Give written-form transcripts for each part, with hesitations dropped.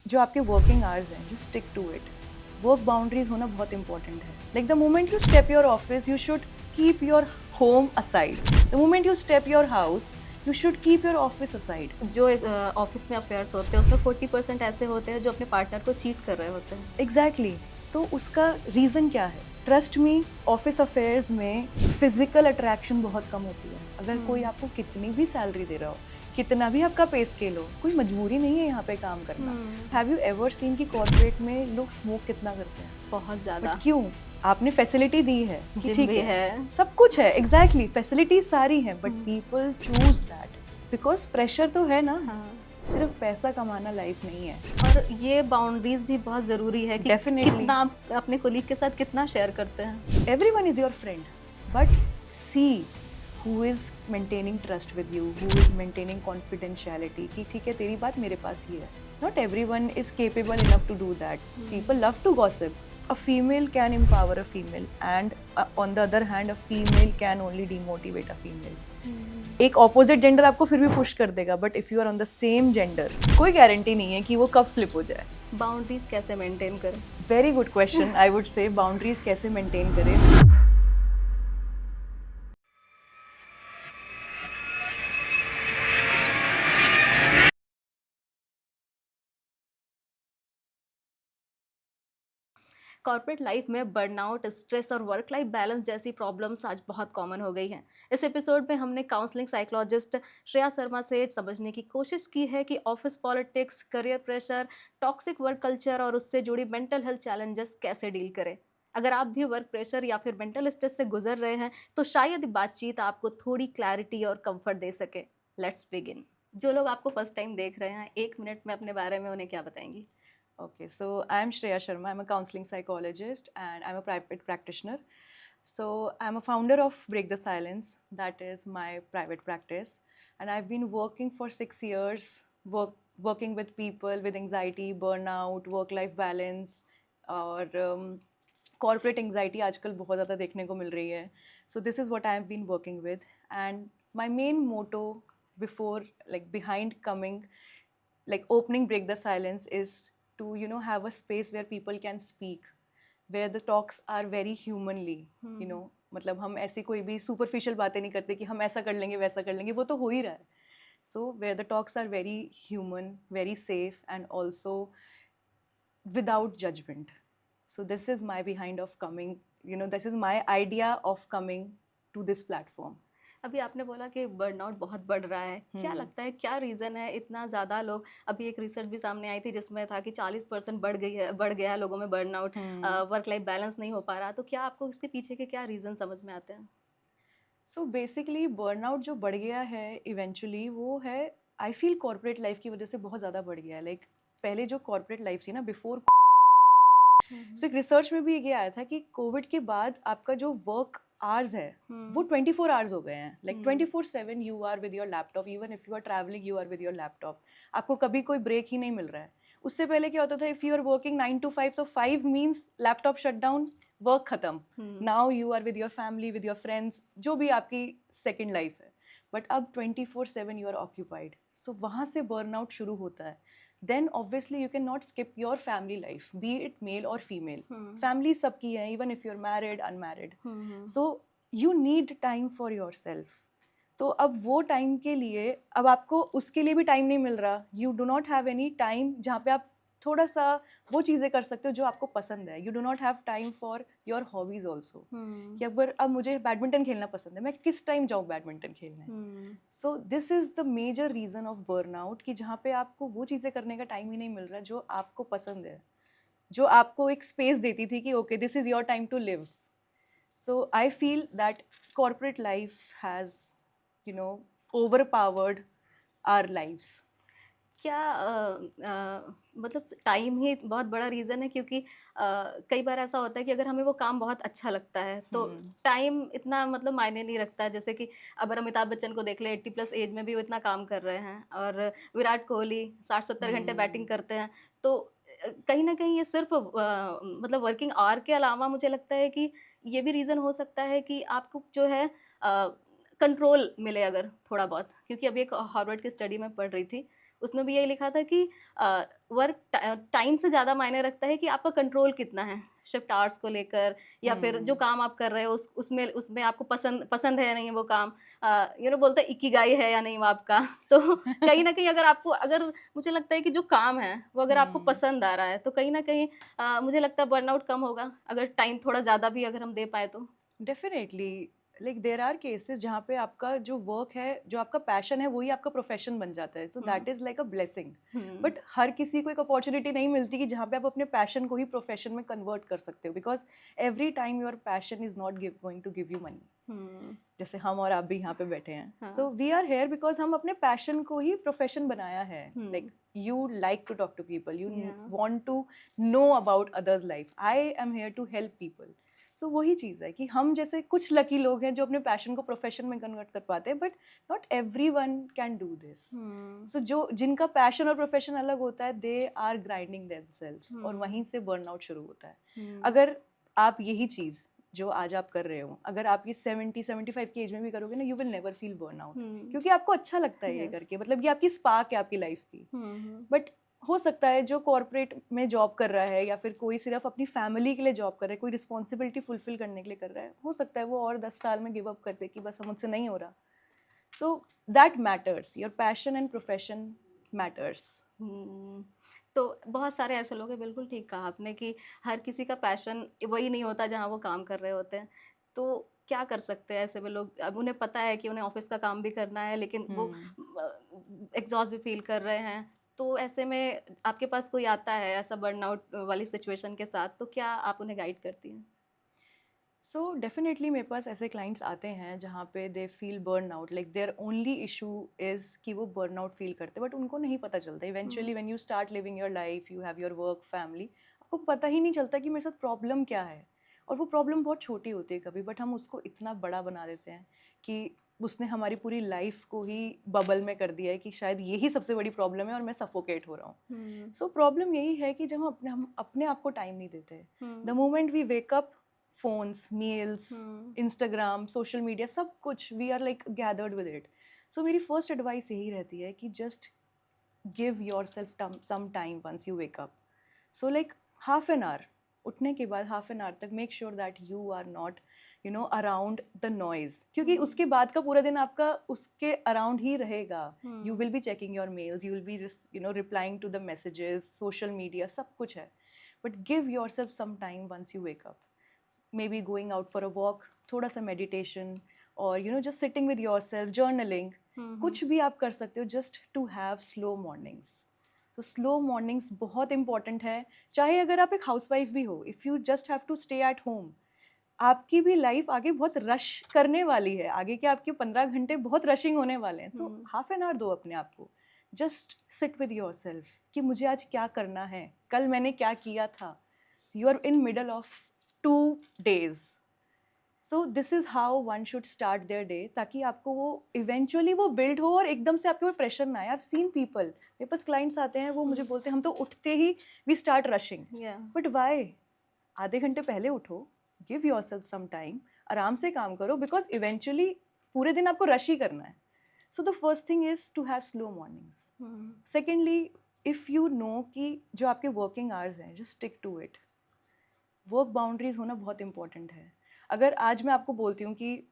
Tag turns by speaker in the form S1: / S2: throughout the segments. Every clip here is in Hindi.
S1: जो आपके वर्किंग आवर्स हैं, just stick to it. Work boundaries होना बहुत इंपॉर्टेंट है। Like the moment you step your office, you should keep your home aside. The moment you step your house, you should keep your office aside.
S2: जो एक ऑफिस में अफेयर्स होते हैं उसमें 40% ऐसे होते हैं जो अपने पार्टनर को चीट कर रहे होते हैं।
S1: एग्जैक्टली तो उसका रीज़न क्या है? ट्रस्ट मी, ऑफिस अफेयर्स में फिजिकल अट्रैक्शन बहुत कम होती है। अगर कोई आपको कितनी भी सैलरी दे रहा हो, कितना भी आपका पे स्केल हो, कोई मजबूरी नहीं है यहाँ पे काम करना। हैव यू एवर सीन कि कॉर्पोरेट में लोग स्मोक कितना करते हैं?
S2: बहुत ज़्यादा।
S1: बट क्यों? आपने फैसिलिटी दी है कि
S2: जिम
S1: ठीक
S2: भी
S1: है, सब कुछ है। एग्जैक्टली फैसिलिटीज सारी हैं, but people choose that because pressure तो है ना।
S2: हाँ।
S1: सिर्फ पैसा कमाना लाइफ नहीं है।
S2: और ये बाउंड्रीज भी बहुत ज़रूरी है कि
S1: Definitely.
S2: कितना आप अपने कोलीग के साथ कितना शेयर करते हैं।
S1: Everyone is your friend, but see who is maintaining trust with you, who is maintaining confidentiality कि ठीक है तेरी बात मेरे पास ही है. Not everyone is capable enough to do that. People love to gossip. A female can empower a female and on the other hand a female can only demotivate a female. एक ऑपोजिट जेंडर आपको फिर भी पुश कर देगा, but if you are on the same gender कोई गारंटी नहीं है कि वो कब फ्लिप हो जाए।
S2: बाउंड्रीज कैसे मेंटेन करें?
S1: Very good question. I would say boundaries कैसे मेंटेन करें।
S2: कॉर्पोरेट लाइफ में बर्नआउट, स्ट्रेस और वर्क लाइफ बैलेंस जैसी प्रॉब्लम्स आज बहुत कॉमन हो गई हैं। इस एपिसोड में हमने काउंसलिंग साइकोलॉजिस्ट श्रेया शर्मा से समझने की कोशिश की है कि office politics, career pressure, toxic work culture और उससे जुड़ी मेंटल हेल्थ चैलेंजेस कैसे डील करें। अगर आप भी वर्क प्रेशर या फिर मेंटल स्ट्रेस से गुजर रहे हैं तो शायद बातचीत आपको थोड़ी क्लैरिटी और कंफर्ट दे सके। Let's begin. जो लोग आपको फर्स्ट टाइम देख रहे हैं, 1 मिनट में अपने बारे में उन्हें क्या बताएंगी?
S1: Okay, so I'm Shreya Sharma. I'm a counseling psychologist and I'm a private practitioner. So I'm a founder of Break the Silence. That is my private practice. And I've been working for 6 years, working with people with anxiety, burnout, work-life balance, और corporate anxiety आजकल बहुत ज़्यादा देखने को मिल रही है. So this is what I've been working with. And my main motto before, like behind coming, like opening Break the Silence is to have a space where people can speak, where the talks are very humanly. मतलब हम ऐसी कोई भी superficial बातें नहीं करते कि हम ऐसा कर लेंगे वैसा कर लेंगे, वो तो हो ही रहा है. So where the talks are very human, very safe and also without judgment. So this is my behind of coming, this is my idea of coming to this platform.
S2: अभी आपने बोला कि बर्नआउट बहुत बढ़ रहा है। क्या लगता है क्या रीज़न है इतना ज़्यादा लोग? अभी एक रिसर्च भी सामने आई थी जिसमें था कि 40% बढ़ गया है लोगों में बर्नआउट, वर्क लाइफ बैलेंस नहीं हो पा रहा। तो क्या आपको इसके पीछे के क्या रीज़न समझ में आते हैं?
S1: सो बेसिकली बर्नआउट जो बढ़ गया है इवेंचुअली वो है, आई फील कॉर्पोरेट लाइफ की वजह से बहुत ज़्यादा बढ़ गया है. लाइक पहले जो कॉर्पोरेट लाइफ थी ना बिफोर, सो एक रिसर्च में भी ये आया था कि कोविड के बाद आपका जो वर्क आवर्स है वो 24 आवर्स हो गए हैं. Like 24/7 you are with your laptop. Even if you are travelling you are with your laptop. आपको कभी कोई ब्रेक ही नहीं मिल रहा है. उससे पहले क्या होता था, if you are working 9 to 5 तो 5 means laptop shut down, work खत्म. Now you are with your family, with your friends, जो भी आपकी सेकेंड लाइफ है. बट अब 24/7 यू आर ऑक्यूपाइड. सो वहाँ से बर्नआउट शुरू होता है. Then obviously you cannot skip your family life, be it male or female. Family सबकी है, even if you're married, unmarried. So you need time for yourself. तो अब वो टाइम के लिए अब आपको उसके लिए भी टाइम नहीं मिल रहा. You do not have any time जहाँ पे आप थोड़ा सा वो चीज़ें कर सकते हो जो आपको पसंद है. You do not have time for your hobbies also. कि अगर अब मुझे बैडमिंटन खेलना पसंद है, मैं किस टाइम जाऊँ बैडमिंटन खेलने? So this is the major reason of burnout कि जहाँ पे आपको वो चीज़ें करने का टाइम ही नहीं मिल रहा जो आपको पसंद है, जो आपको एक स्पेस देती थी कि okay this is your time to live. So I feel that corporate life has overpowered our lives.
S2: क्या मतलब टाइम ही बहुत बड़ा रीज़न है? क्योंकि कई बार ऐसा होता है कि अगर हमें वो काम बहुत अच्छा लगता है तो टाइम इतना मतलब मायने नहीं रखता है। जैसे कि अगर अमिताभ बच्चन को देख ले, 80+ एज में भी वो इतना काम कर रहे हैं, और विराट कोहली 60-70 घंटे बैटिंग करते हैं। तो कहीं ना कहीं ये सिर्फ मतलब वर्किंग आवर के अलावा मुझे लगता है कि ये भी रीज़न हो सकता है कि आपको जो है कंट्रोल मिले अगर थोड़ा बहुत। क्योंकि अभी एक हार्वर्ड की स्टडी में पढ़ रही थी, उसमें भी यही लिखा था कि वर्क टाइम से ज़्यादा मायने रखता है कि आपका कंट्रोल कितना है शिफ्ट आवर्स को लेकर, या फिर जो काम आप कर रहे हो उसमें उसमें आपको पसंद पसंद है या नहीं वो काम, बोलते हैं इकिगाई है या नहीं वो आपका। तो कहीं ना कहीं अगर मुझे लगता है कि जो काम है वो अगर आपको पसंद आ रहा है तो कहीं ना कहीं मुझे लगता है बर्नआउट कम होगा अगर टाइम थोड़ा ज़्यादा भी अगर हम दे पाए तो।
S1: Definitely, like there are cases जहाँ पे आपका जो वर्क है, जो आपका पैशन है, वही आपका प्रोफेशन बन जाता है, so that is like a blessing. But हर किसी को एक अपॉर्चुनिटी नहीं मिलती कि जहाँ पे आप अपने पैशन को ही प्रोफेशन में कन्वर्ट कर सकते हो, because every time your passion is not going to give you money. जैसे हम और आप भी यहाँ पे बैठे हैं, so we are here because हम अपने पैशन को ही प्रोफेशन बनाया है। Like you like to talk to people, you want to know about others life, I am here to help people. So वही चीज़ है कि हम जैसे कुछ लकी लोग हैं जो अपने पैशन को प्रोफेशन में कन्वर्ट कर पाते हैं, but not everyone can do this. So जो जिनका पैशन और प्रोफेशन अलग होता है, दे आर ग्राइंडिंग देमसेल्व्स, और वहीं से बर्नआउट शुरू होता है। अगर आप यही चीज़ जो आज आप कर रहे हो, अगर आप ये 70-75 की एज में भी करोगे ना, you will never feel burnout, क्योंकि आपको अच्छा लगता है ये करके, मतलब ये आपकी स्पार्क है आपकी लाइफ की। बट हो सकता है जो कॉर्पोरेट में जॉब कर रहा है, या फिर कोई सिर्फ अपनी फैमिली के लिए जॉब कर रहा है, कोई रिस्पॉन्सिबिलिटी फुलफिल करने के लिए कर रहा है, हो सकता है वो और 10 साल में गिव अप कर दे कि बस मुझसे नहीं हो रहा। So that matters, your passion and profession matters.
S2: तो बहुत सारे ऐसे लोग हैं, बिल्कुल ठीक कहा आपने कि हर किसी का पैशन वही नहीं होता जहाँ वो काम कर रहे होते हैं। तो क्या कर सकते हैं ऐसे में लोग? अब उन्हें पता है कि उन्हें ऑफिस का काम भी करना है, लेकिन वो एग्जॉस्ट भी फील कर रहे हैं। तो ऐसे में आपके पास कोई आता है ऐसा बर्नआउट वाली सिचुएशन के साथ, तो क्या आप उन्हें गाइड करती हैं?
S1: सो डेफिनेटली मेरे पास ऐसे क्लाइंट्स आते हैं जहाँ पे they feel burn out, like their only issue is कि वो बर्न आउट फील करते हैं, बट उनको नहीं पता चलता। Eventually when you start living your life, you have your work, family, आपको पता ही नहीं चलता कि मेरे साथ प्रॉब्लम क्या है। और वो प्रॉब्लम बहुत छोटी होती है कभी, बट हम उसको इतना बड़ा बना देते हैं कि उसने हमारी पूरी लाइफ को ही बबल में कर दिया है कि शायद यही सबसे बड़ी प्रॉब्लम है और मैं सफोकेट हो रहा हूँ। सो प्रॉब्लम यही है कि जब हम अपने आप को टाइम नहीं देते, the moment we wake up, phones, meals, Instagram, social media, सब कुछ we are like gathered with it. So मेरी first advice यही रहती है कि just give yourself some time once you wake up. So like half an hour, उठने के बाद half an hour तक make sure that you are not around the noise, क्योंकि उसके बाद का पूरा दिन आपका उसके around ही रहेगा. You will be checking your mails, you will be replying to the messages, social media, सब कुछ है. But give yourself some time once you wake up. Maybe going out for a walk, थोड़ा सा meditation, or just sitting with yourself, journaling, कुछ भी आप कर सकते हो, just to have slow mornings. So slow mornings बहुत important है, चाहे अगर आप एक housewife भी हो, if you just have to stay at home, आपकी भी लाइफ आगे बहुत रश करने वाली है, आगे के आपके 15 घंटे बहुत रशिंग होने वाले हैं। सो हाफ एन आवर दो अपने आप को, जस्ट सिट विद योरसेल्फ कि मुझे आज क्या करना है, कल मैंने क्या किया था। You are in middle of 2 days, so this is how one should start their day, ताकि आपको वो इवेंचुअली वो बिल्ड हो और एकदम से आपके ऊपर प्रेशर ना आए। आई हैव सीन पीपल, मेरे पास क्लाइंट्स आते हैं, वो मुझे बोलते हैं हम तो उठते ही we start rushing, but why? आधे घंटे पहले उठो, गिव योरसेल्फ सम टाइम, आराम से काम करो, बिकॉज इवेंचुअली पूरे दिन आपको रश ही करना है। So the first thing is to have slow mornings. Secondly, if you know कि जो आपके वर्किंग आवर्स हैं, just stick to it. Work boundaries होना बहुत इंपॉर्टेंट है। अगर आज मैं आपको बोलती हूँ कि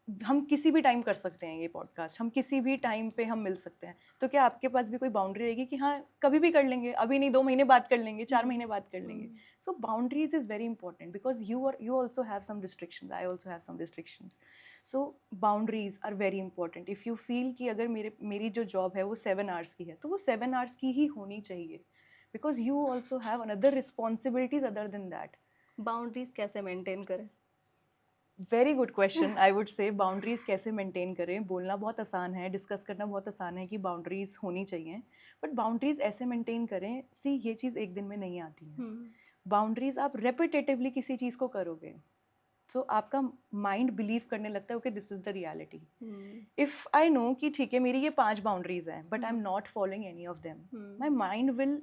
S1: हम किसी भी टाइम कर सकते हैं ये पॉडकास्ट, हम किसी भी टाइम पे हम मिल सकते हैं, तो क्या आपके पास भी कोई बाउंड्री रहेगी कि हाँ कभी भी कर लेंगे, अभी नहीं 2 महीने बाद कर लेंगे, 4 महीने बाद कर लेंगे? So boundaries is very important, because you also have some restrictions, I also have some restrictions. So boundaries are very important. If you feel कि अगर मेरी जो जॉब है वो 7 hours की है, तो वो 7 hours की ही होनी चाहिए, because you also have another responsibilities other than that.
S2: Boundaries कैसे मेंटेन करें?
S1: Very good question. I would say boundaries कैसे मेंटेन करें, बोलना बहुत आसान है, डिस्कस करना बहुत आसान है कि बाउंड्रीज होनी चाहिए, बट बाउंड्रीज ऐसे मेंटेन करें। सी, ये चीज़ एक दिन में नहीं आती है। बाउंड्रीज आप रेपिटेटिवली किसी चीज़ को करोगे, सो आपका माइंड बिलीव करने लगता है okay this is the reality. If I know कि ठीक है मेरी ये 5 बाउंड्रीज हैं, but I am not following any of them, my mind will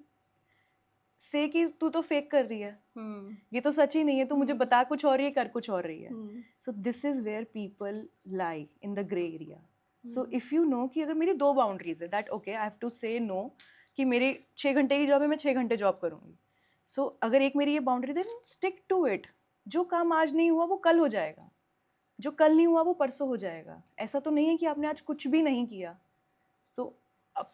S1: say कि तू तो फेक कर रही है, ये तो सच ही नहीं है, तू मुझे बता कुछ और, ये कर कुछ और रही है। So this is where people lie in the grey area. So if you know कि अगर मेरी 2 बाउंड्रीज है that okay I have to say no कि मेरे 6 घंटे की जॉब है, मैं 6 घंटे जॉब करूँगी. सो अगर एक मेरी ये boundary then stick to it. जो काम आज नहीं हुआ वो कल हो जाएगा, जो कल नहीं हुआ वो परसों हो जाएगा. ऐसा तो नहीं है कि आपने आज कुछ भी नहीं किया. So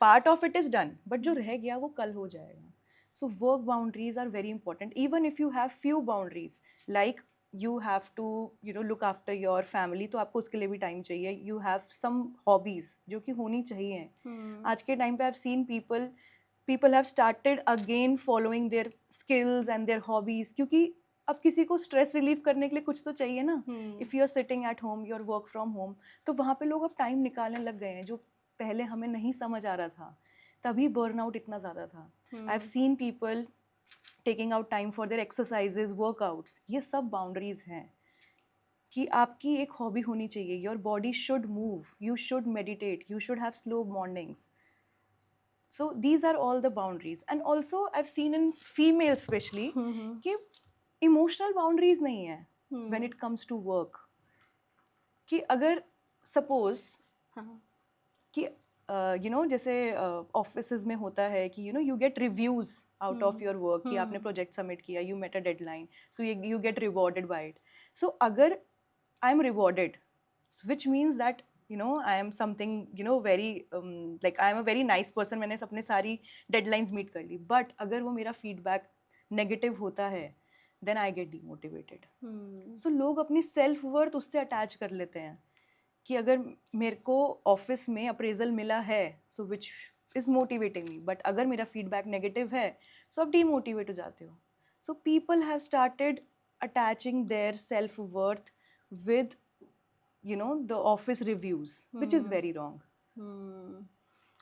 S1: part of it is done, but जो रह गया वो कल हो जाएगा. So work boundaries are very important. Even if you have few boundaries like you have to look after your family, तो आपको उसके लिए भी टाइम चाहिए. यू हैव सम हॉबीज जो कि होनी चाहिए. आज के टाइम पे आई have scene people have started again following their skills and their hobbies, क्योंकि अब किसी को स्ट्रेस रिलीव करने के लिए कुछ तो चाहिए ना. If you are sitting at home, your work from home, तो वहाँ पे लोग अब टाइम निकालने लग गए हैं जो पहले हमें नहीं समझ आ रहा था. तभी बर्नआउट इतना ज़्यादा था. आई have seen people taking out time for their exercises, workouts. ये सब बाउंड्रीज हैं कि आपकी एक हॉबी होनी चाहिए. Your body should move, you should meditate, you should have slow mornings. So these are all the boundaries. And also I've seen in females especially कि emotional boundaries नहीं है when it comes to work. कि अगर suppose कि जैसे ऑफिसेज में होता है कि you get reviews out of your work कि आपने प्रोजेक्ट सबमिट किया, you met a deadline, so you get rewarded by it. So अगर I am rewarded, which means that I am something very like I am a very nice person, मैंने अपने सारी deadlines meet कर ली. But अगर वो मेरा feedback negative होता है then I get demotivated. So लोग अपनी self worth उससे attach कर लेते हैं कि अगर मेरे को ऑफिस में अप्रेजल मिला है so which is motivating me, but अगर मेरा feedback negative है so आप demotivate हो जाते हो. So people have started attaching their self worth with the office reviews, which is very wrong.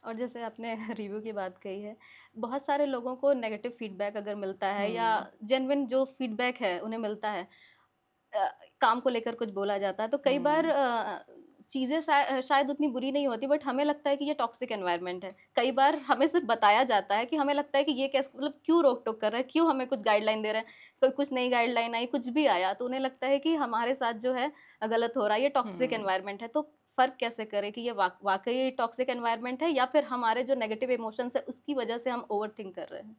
S2: और जैसे आपने रिव्यू की बात कही है, बहुत सारे लोगों को नेगेटिव फीडबैक अगर मिलता है या जेन्युइन जो फीडबैक है उन्हें मिलता है, काम को लेकर कुछ बोला जाता है, तो कई बार चीज़ें शायद उतनी बुरी नहीं होती, बट हमें लगता है कि ये टॉक्सिक एनवायरनमेंट है. कई बार हमें सिर्फ बताया जाता है कि हमें लगता है कि ये कैसे, मतलब क्यों रोक टोक कर रहा है, क्यों हमें कुछ गाइडलाइन दे रहा है, कोई कुछ नई गाइडलाइन आई, कुछ भी आया तो उन्हें लगता है कि हमारे साथ जो है गलत हो रहा है, ये टॉक्सिक एनवायरनमेंट है. तो फ़र्क कैसे करें कि ये वाकई टॉक्सिक एनवायरनमेंट है या फिर हमारे जो नेगेटिव इमोशंस है उसकी वजह से हम ओवर थिंक कर रहे हैं?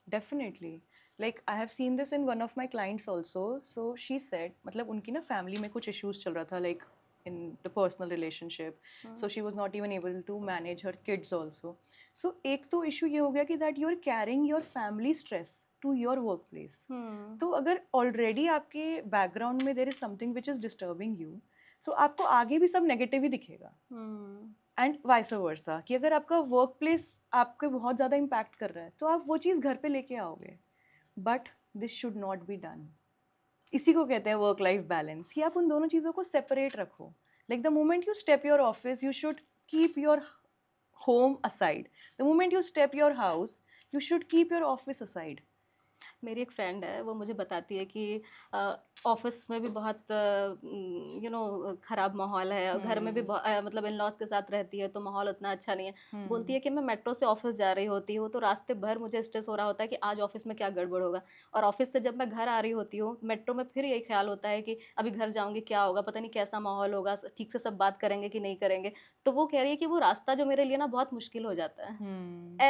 S1: Definitely. Like I have seen this in one of my clients also. So she said, मतलब उनकी ना फैमिली में कुछ issues चल रहा था, like in the personal relationship. So she was not even able to manage her kids also. So एक तो issue ये हो गया कि that you are carrying your family stress to your workplace. तो अगर already आपके background में there is something which is disturbing you, तो आपको आगे भी सब नेगेटिव ही दिखेगा. एंड वाइस वर्सा कि अगर आपका वर्क प्लेस आपके बहुत ज़्यादा इम्पैक्ट कर रहा है तो आप वो चीज़ घर पे लेके आओगे. But this should not be done. इसी को कहते हैं वर्क लाइफ बैलेंस, कि आप उन दोनों चीज़ों को सेपरेट रखो. Like the moment you step your office you should keep your home aside. The moment you step your house you should keep your office aside.
S2: मेरी एक फ्रेंड है, वो मुझे बताती है कि ऑफिस में भी बहुत ख़राब माहौल है, और घर में भी मतलब इन लॉज के साथ रहती है तो माहौल उतना अच्छा नहीं है. बोलती है कि मैं मेट्रो से ऑफिस जा रही होती हूँ तो रास्ते भर मुझे स्ट्रेस हो रहा होता है कि आज ऑफिस में क्या गड़बड़ होगा, और ऑफिस से जब मैं घर आ रही होती हूँ मेट्रो में फिर यही ख्याल होता है कि अभी घर जाऊँगी क्या होगा, पता नहीं कैसा माहौल होगा, ठीक से सब बात करेंगे कि नहीं करेंगे. तो वो कह रही है कि वो रास्ता जो मेरे लिए ना बहुत मुश्किल हो जाता है.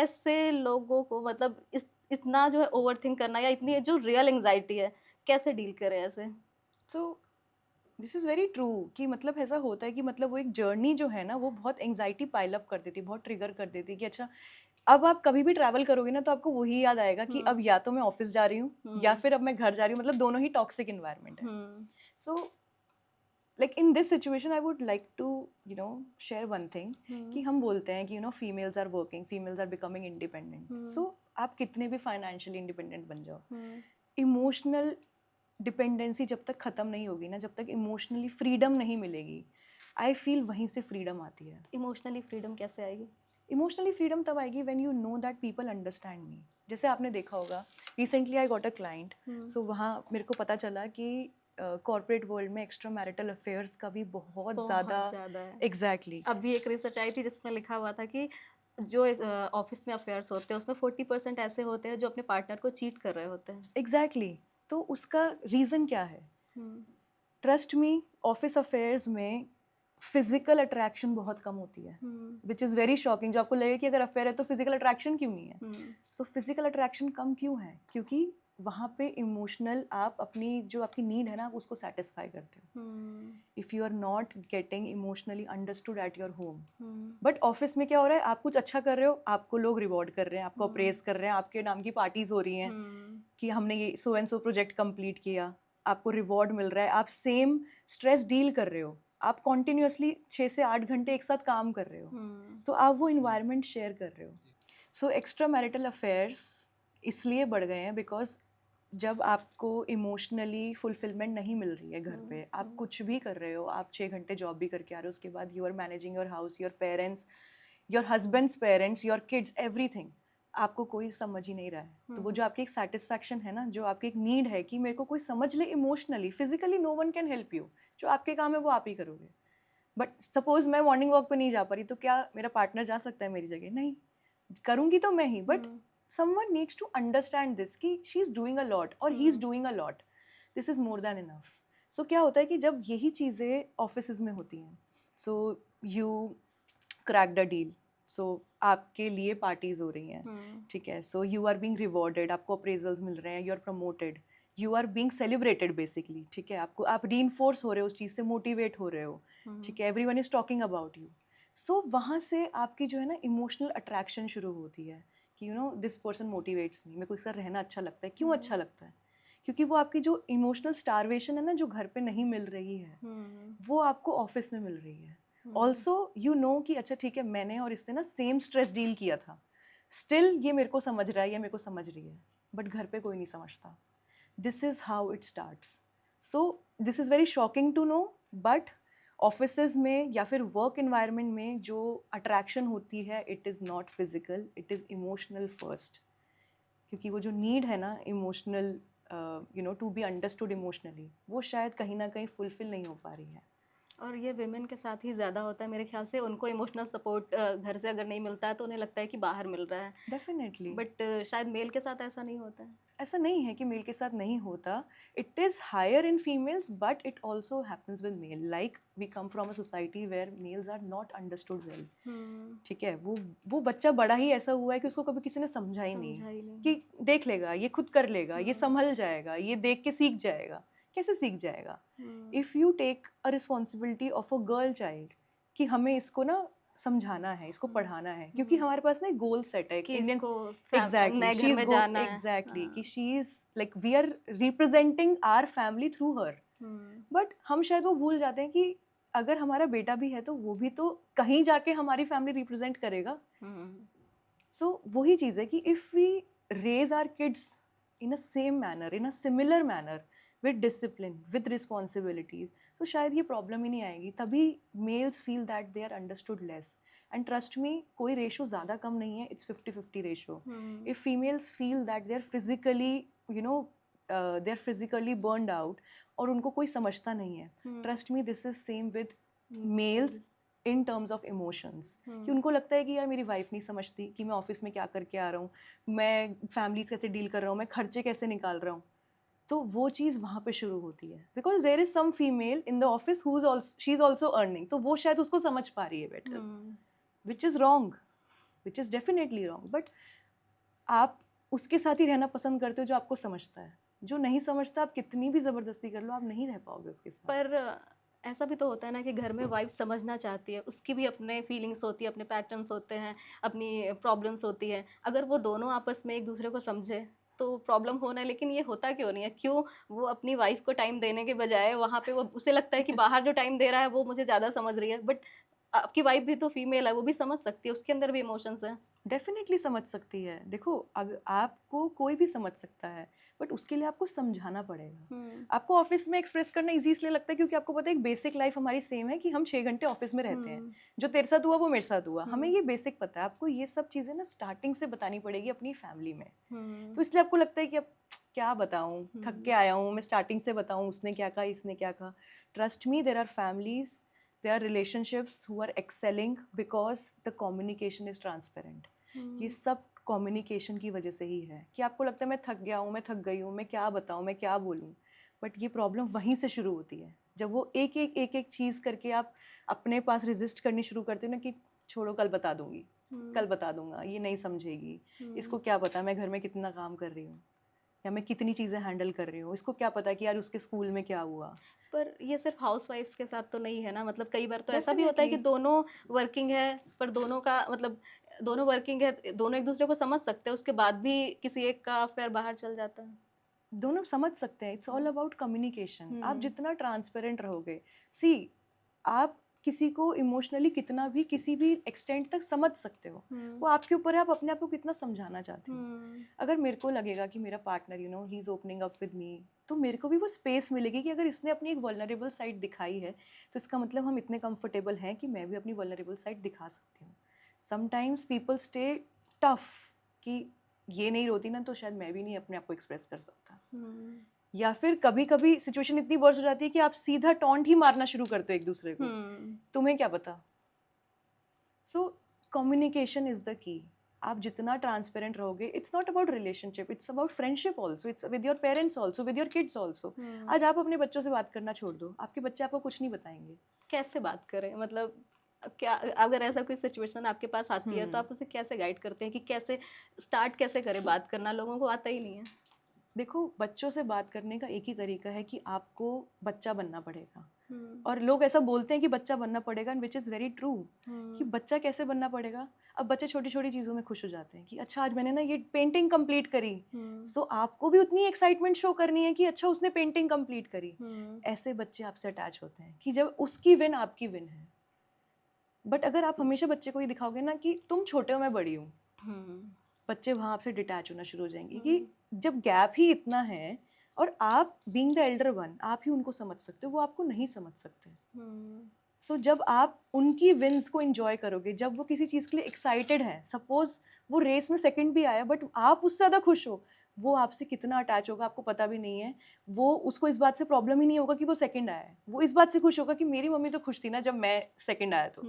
S2: ऐसे लोगों को मतलब इतना जो है ओवरथिंक करना या इतनी जो रियल एंजाइटी है, कैसे डील करें ऐसे?
S1: सो दिस इज़ वेरी ट्रू कि मतलब ऐसा होता है कि मतलब वो एक जर्नी जो है ना वो बहुत एंजाइटी पाइल अप कर देती है, बहुत ट्रिगर कर देती है कि अच्छा अब आप कभी भी ट्रैवल करोगे ना तो आपको वही याद आएगा कि अब या तो मैं ऑफिस जा रही हूँ या फिर अब मैं घर जा रही हूँ. मतलब दोनों ही टॉक्सिक इन्वायरमेंट है. सो like in this situation I would like to share one thing कि हम बोलते हैं कि females are working, females are becoming independent. So आप कितने भी financially independent बन जाओ, emotional dependency जब तक ख़त्म नहीं होगी ना, जब तक emotionally freedom नहीं मिलेगी, I feel वहीं से freedom आती है.
S2: इमोशनली फ्रीडम कैसे आएगी?
S1: इमोशनली फ्रीडम तब आएगी when you know that people understand me. जैसे आपने देखा होगा recently I got a client, so वहाँ मेरे को पता चला कि कॉर्पोरेट वर्ल्ड में एक्स्ट्रा मैरिटल अफेयर्स का भी बहुत ज़्यादा
S2: है.
S1: एग्जैक्टली.
S2: अभी एक रिसर्च आई थी जिसमें लिखा हुआ था कि जो ऑफिस में अफेयर्स होते हैं उसमें 40% ऐसे होते हैं जो अपने पार्टनर को चीट कर रहे होते हैं.
S1: एग्जैक्टली. तो उसका रीज़न क्या है? ट्रस्ट मी, ऑफिस अफेयर्स में फिजिकल अट्रैक्शन बहुत कम होती है, विच इज़ वेरी शॉकिंग। जो आपको लगे कि अगर अफेयर है तो फिजिकल अट्रैक्शन क्यों नहीं है? सो फिजिकल अट्रैक्शन कम क्यों है? क्योंकि वहाँ पे इमोशनल आप अपनी जो आपकी नीड है ना आप उसको सेटिस्फाई करते हो। If you are not getting emotionally understood at your home, but office में क्या हो रहा है, आप कुछ अच्छा कर रहे हो, आपको लोग रिवॉर्ड कर रहे हैं, आपको अप्रेज कर रहे हैं, आपके नाम की पार्टीज हो रही हैं कि हमने ये so and so project complete किया, आपको रिवॉर्ड मिल रहा है, आप सेम स्ट्रेस डील कर रहे हो, आप कॉन्टिन्यूसली 6 से 8 घंटे एक साथ काम कर रहे हो, तो आप वो इन्वायरमेंट शेयर कर रहे हो। सो एक्स्ट्रा मैरिटल अफेयर्स इसलिए बढ़ गए हैं बिकॉज जब आपको इमोशनली फुलफिलमेंट नहीं मिल रही है घर पे, आप कुछ भी कर रहे हो, आप 6 घंटे जॉब भी करके आ रहे हो, उसके बाद you are managing your house, your parents, your husband's parents, your kids, everything, आपको कोई समझ ही नहीं रहा है। तो वो जो आपकी एक सेटिस्फैक्शन है ना, जो आपकी एक नीड है कि मेरे को कोई समझ ले emotionally, physically no one can help you, जो आपके काम है वो आप ही करोगे। बट सपोज मैं मॉर्निंग वॉक पे नहीं जा पा रही, तो क्या मेरा पार्टनर जा सकता है मेरी जगह? नहीं, करूंगी तो मैं ही, but someone needs to understand this कि she is doing a lot और he is doing a lot, this is more than enough. So क्या होता है कि जब यही चीज़ें ऑफिस में होती हैं, so you cracked a deal, so आपके लिए पार्टीज हो रही हैं, ठीक है, so you are being rewarded, आपको अप्रेजल्स मिल रहे हैं, you are promoted, you are being celebrated basically, ठीक है, आपको आप reinforce हो रहे हो उस चीज़ से, मोटिवेट हो रहे हो, ठीक है, everyone is talking about you. So वहाँ से आपकी जो है ना इमोशनल अट्रैक्शन शुरू होती है कि you know this person motivates me, मेरे को इसका रहना अच्छा लगता है। क्यों अच्छा लगता है? क्योंकि वो आपकी जो इमोशनल स्टारवेशन है ना, जो घर पे नहीं मिल रही है, वो आपको ऑफिस में मिल रही है। ऑल्सो यू नो कि अच्छा ठीक है, मैंने और इसने ना सेम स्ट्रेस डील किया था, स्टिल ये मेरे को समझ रहा है, ये मेरे को समझ रही है, बट घर पे कोई नहीं समझता। This is how it starts. So this is very shocking to know, but offices में या फिर वर्क इन्वायरमेंट में जो अट्रैक्शन होती है, it is not physical, it is emotional first. क्योंकि वो जो नीड है ना emotional, you know to be understood emotionally, वो शायद कहीं ना कहीं फुलफिल नहीं हो पा रही है।
S2: और ये विमेन के साथ ही ज़्यादा होता है मेरे ख्याल से। उनको इमोशनल सपोर्ट घर से अगर नहीं मिलता है तो उन्हें लगता है कि बाहर मिल रहा है,
S1: डेफिनेटली।
S2: बट शायद मेल के साथ ऐसा नहीं होता है।
S1: ऐसा नहीं है कि मेल के साथ नहीं होता, it is higher in females, but it also happens with male. Like we come from a society where males are not understood well, ठीक है, वो बच्चा बड़ा ही ऐसा हुआ है कि उसको कभी किसी ने समझा ही नहीं कि देख लेगा, ये खुद कर लेगा, ये संभल जाएगा, ये देख के सीख जाएगा। कैसे सीख जाएगा? If you take a responsibility of a girl child कि हमें इसको ना समझाना है, इसको पढ़ाना है, क्योंकि हमारे पास ना एक गोल सेट है
S2: कि
S1: इंडियन,
S2: नए घर में जाना है।
S1: एग्जैक्टली, कि she is like we are representing our family through her. But हम शायद वो भूल जाते हैं कि अगर हमारा बेटा भी है तो वो भी तो कहीं जाके हमारी फैमिली रिप्रेजेंट करेगा। सो वही चीज़ है कि if we raise our kids in a same manner, in a similar manner, with discipline, with responsibilities, तो शायद ये प्रॉब्लम ही नहीं आएगी। तभी males feel that they are understood less, and trust me, कोई रेशो ज़्यादा कम नहीं है, it's 50-50 ratio. If females feel that they are physically, you know they are physically burned out और उनको कोई समझता नहीं है, trust me this is same with males in terms of emotions. कि उनको लगता है कि यार मेरी वाइफ नहीं समझती कि मैं ऑफिस में क्या करके आ रहा हूँ, मैं फैमिलीज कैसे डील कर रहा हूँ, मैं खर्चे कैसे निकाल रहा हूँ। तो वो चीज़ वहाँ पे शुरू होती है, because there is some female in the office who is also, she is also earning, तो वो शायद उसको समझ पा रही है better, which is wrong, which is definitely wrong. But आप उसके साथ ही रहना पसंद करते हो जो आपको समझता है। जो नहीं समझता, आप कितनी भी ज़बरदस्ती कर लो, आप नहीं रह पाओगे उसके साथ।
S2: पर ऐसा भी तो होता है ना कि घर में वाइफ समझना चाहती है, उसकी भी अपने फीलिंग्स होती है, अपने पैटर्न्स होते हैं, अपनी प्रॉब्लम्स होती है। अगर वो दोनों आपस में एक दूसरे को समझे तो प्रॉब्लम होना है, लेकिन ये होता क्यों नहीं है? क्यों वो अपनी वाइफ को टाइम देने के बजाय वहाँ पे वो, उसे लगता है कि बाहर जो टाइम दे रहा है वो मुझे ज़्यादा समझ रही है। बट आपकी वाइफ भी तो फीमेल है, वो भी समझ सकती है, उसके अंदर भी इमोशंस हैं।
S1: डेफिनेटली समझ सकती है। देखो, अगर आपको कोई भी समझ सकता है, बट उसके लिए आपको समझाना पड़ेगा। आपको ऑफिस में एक्सप्रेस करना इजी इसलिए लगता है क्योंकि आपको पता है एक बेसिक लाइफ हमारी सेम है कि हम 6 घंटे ऑफिस में रहते हैं, जो तेरे साथ हुआ वो मेरे साथ हुआ, हमें ये बेसिक पता है। आपको ये सब चीज़ें ना स्टार्टिंग से बतानी पड़ेगी अपनी फैमिली में। तो इसलिए आपको लगता है कि अब क्या बताऊँ, थक के आया हूँ, मैं स्टार्टिंग से बताऊँ उसने क्या कहा, इसने क्या कहा। Trust me, there are families, there are relationships who are excelling because the communication is transparent. ये सब कम्युनिकेशन की वजह से ही है कि आपको लगता है मैं थक गया हूँ, मैं थक गई हूँ, मैं क्या बताऊँ, मैं क्या बोलूँ, बट ये प्रॉब्लम वहीं से शुरू होती है, जब वो एक एक चीज़ करके आप अपने पास रेजिस्ट करनी शुरू करते हो ना कि छोड़ो कल बता दूंगी, कल बता दूंगा, ये नहीं समझेगी, इसको क्या पता मैं घर में कितना काम कर रही हूँ या मैं कितनी चीज़ें हैंडल कर रही हूँ, इसको क्या पता कि यार उसके स्कूल में क्या हुआ।
S2: पर ये सिर्फ हाउसवाइफ्स के साथ तो नहीं है ना, मतलब कई बार तो ऐसा भी होता है कि
S1: डेफिनेटली
S2: दोनों वर्किंग है, पर दोनों का मतलब दोनों वर्किंग है, दोनों एक दूसरे को समझ सकते हैं, उसके बाद भी किसी एक का अफेयर बाहर चल जाता है।
S1: दोनों समझ सकते हैं, इट्स ऑल अबाउट कम्युनिकेशन। आप
S2: हम्म
S1: जितना ट्रांसपेरेंट रहोगे, सी आप किसी को इमोशनली कितना भी किसी भी एक्सटेंट तक समझ सकते हो, वो आपके ऊपर है आप अपने आप को कितना समझाना चाहते हो।
S2: हम्म
S1: अगर मेरे को लगेगा कि मेरा partner he is opening up with me, तो मेरे को भी वो स्पेस मिलेगी कि अगर इसने अपनी एक वल्नरेबल साइड दिखाई है तो इसका मतलब हम इतने कंफर्टेबल हैं कि मैं भी अपनी वल्नरेबल साइड दिखा सकती हूँ। समटाइम्स पीपल स्टे टफ कि ये नहीं रोती ना तो शायद मैं भी नहीं अपने आप को एक्सप्रेस कर सकता,
S2: हम्म
S1: या फिर कभी कभी सिचुएशन इतनी वर्स हो जाती है कि आप सीधा टॉन्ट ही मारना शुरू करते हो एक दूसरे को, तुम्हें क्या पता। So communication is the key. आप जितना ट्रांसपेरेंट रहोगे, it's not about relationship, it's about friendship also, it's with your parents also, with your kids also. आज आप अपने बच्चों से बात करना छोड़ दो, आपके बच्चे आपको कुछ नहीं बताएंगे।
S2: कैसे बात करें, मतलब क्या, अगर ऐसा कोई सिचुएशन आपके पास आती है तो आप उसे कैसे गाइड करते हैं कि कैसे स्टार्ट कैसे करें बात करना, लोगों को आता ही नहीं है।
S1: देखो, बच्चों से बात करने का एक ही तरीका है कि आपको बच्चा बनना पड़ेगा। और लोग ऐसा बोलते हैं कि बच्चा बनना पड़ेगा, विच इज़ वेरी ट्रू। कि बच्चा कैसे बनना पड़ेगा? अब बच्चे छोटी छोटी चीज़ों में खुश हो जाते हैं कि अच्छा आज मैंने ना ये पेंटिंग कंप्लीट करी, सो आपको भी उतनी एक्साइटमेंट शो करनी है कि अच्छा उसने पेंटिंग कंप्लीट करी। ऐसे बच्चे आपसे अटैच होते हैं कि जब उसकी विन आपकी विन है। बट अगर आप हमेशा बच्चे को ही दिखाओगे ना कि तुम छोटे हो मैं बड़ी हूँ, बच्चे वहाँ आपसे डिटैच होना शुरू हो जाएंगे कि जब गैप ही इतना है और आप बीइंग द एल्डर वन आप ही उनको समझ सकते हो, वो आपको नहीं समझ सकते। सो जब आप उनकी विंस को एंजॉय करोगे, जब वो किसी चीज़ के लिए एक्साइटेड है, सपोज वो रेस में सेकंड भी आया बट आप उससे ज़्यादा खुश हो, वो आपसे कितना अटैच होगा आपको पता भी नहीं है। वो उसको इस बात से प्रॉब्लम ही नहीं होगा कि वो सेकंड आया है, वो इस बात से खुश होगा कि मेरी मम्मी तो खुश थी ना जब मैं सेकंड आया। तो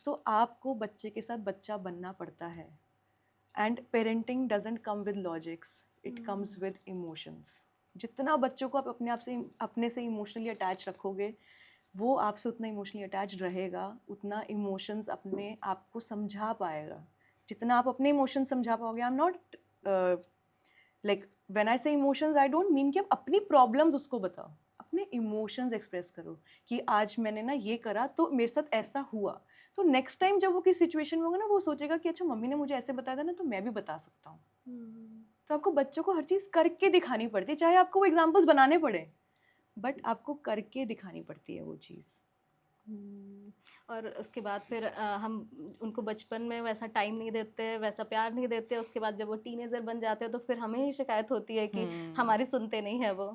S1: सो आपको बच्चे के साथ बच्चा बनना पड़ता है। And parenting doesn't come with logics, it comes with emotions. जितना बच्चों को आप अपने से इमोशनली अटैच रखोगे, वो आपसे उतना इमोशनली अटैच्ड रहेगा, उतना इमोशंस अपने आप को समझा पाएगा। जितना आप अपने इमोशंस समझा पाओगे, आई am not like when I से इमोशंस आई डोंट मीन कि आप अपनी प्रॉब्लम्स उसको बताओ, अपने इमोशंस एक्सप्रेस करो कि आज मैंने ना ये करा तो मेरे साथ ऐसा हुआ। तो नेक्स्ट टाइम जब वो किसी सिचुएशन में होगा ना, वो सोचेगा कि अच्छा मम्मी ने मुझे ऐसे बताया था ना, तो मैं भी बता सकता हूँ। तो आपको बच्चों को हर चीज़ करके दिखानी पड़ती है, चाहे आपको वो एग्जाम्पल्स बनाने पड़े, बट आपको करके दिखानी पड़ती है वो चीज़।
S2: और उसके बाद फिर हम उनको बचपन में वैसा टाइम नहीं देते, वैसा प्यार नहीं देते, उसके बाद जब वो टीनेजर बन जाते हैं तो फिर हमें ही शिकायत होती है कि हमारी सुनते नहीं है वो,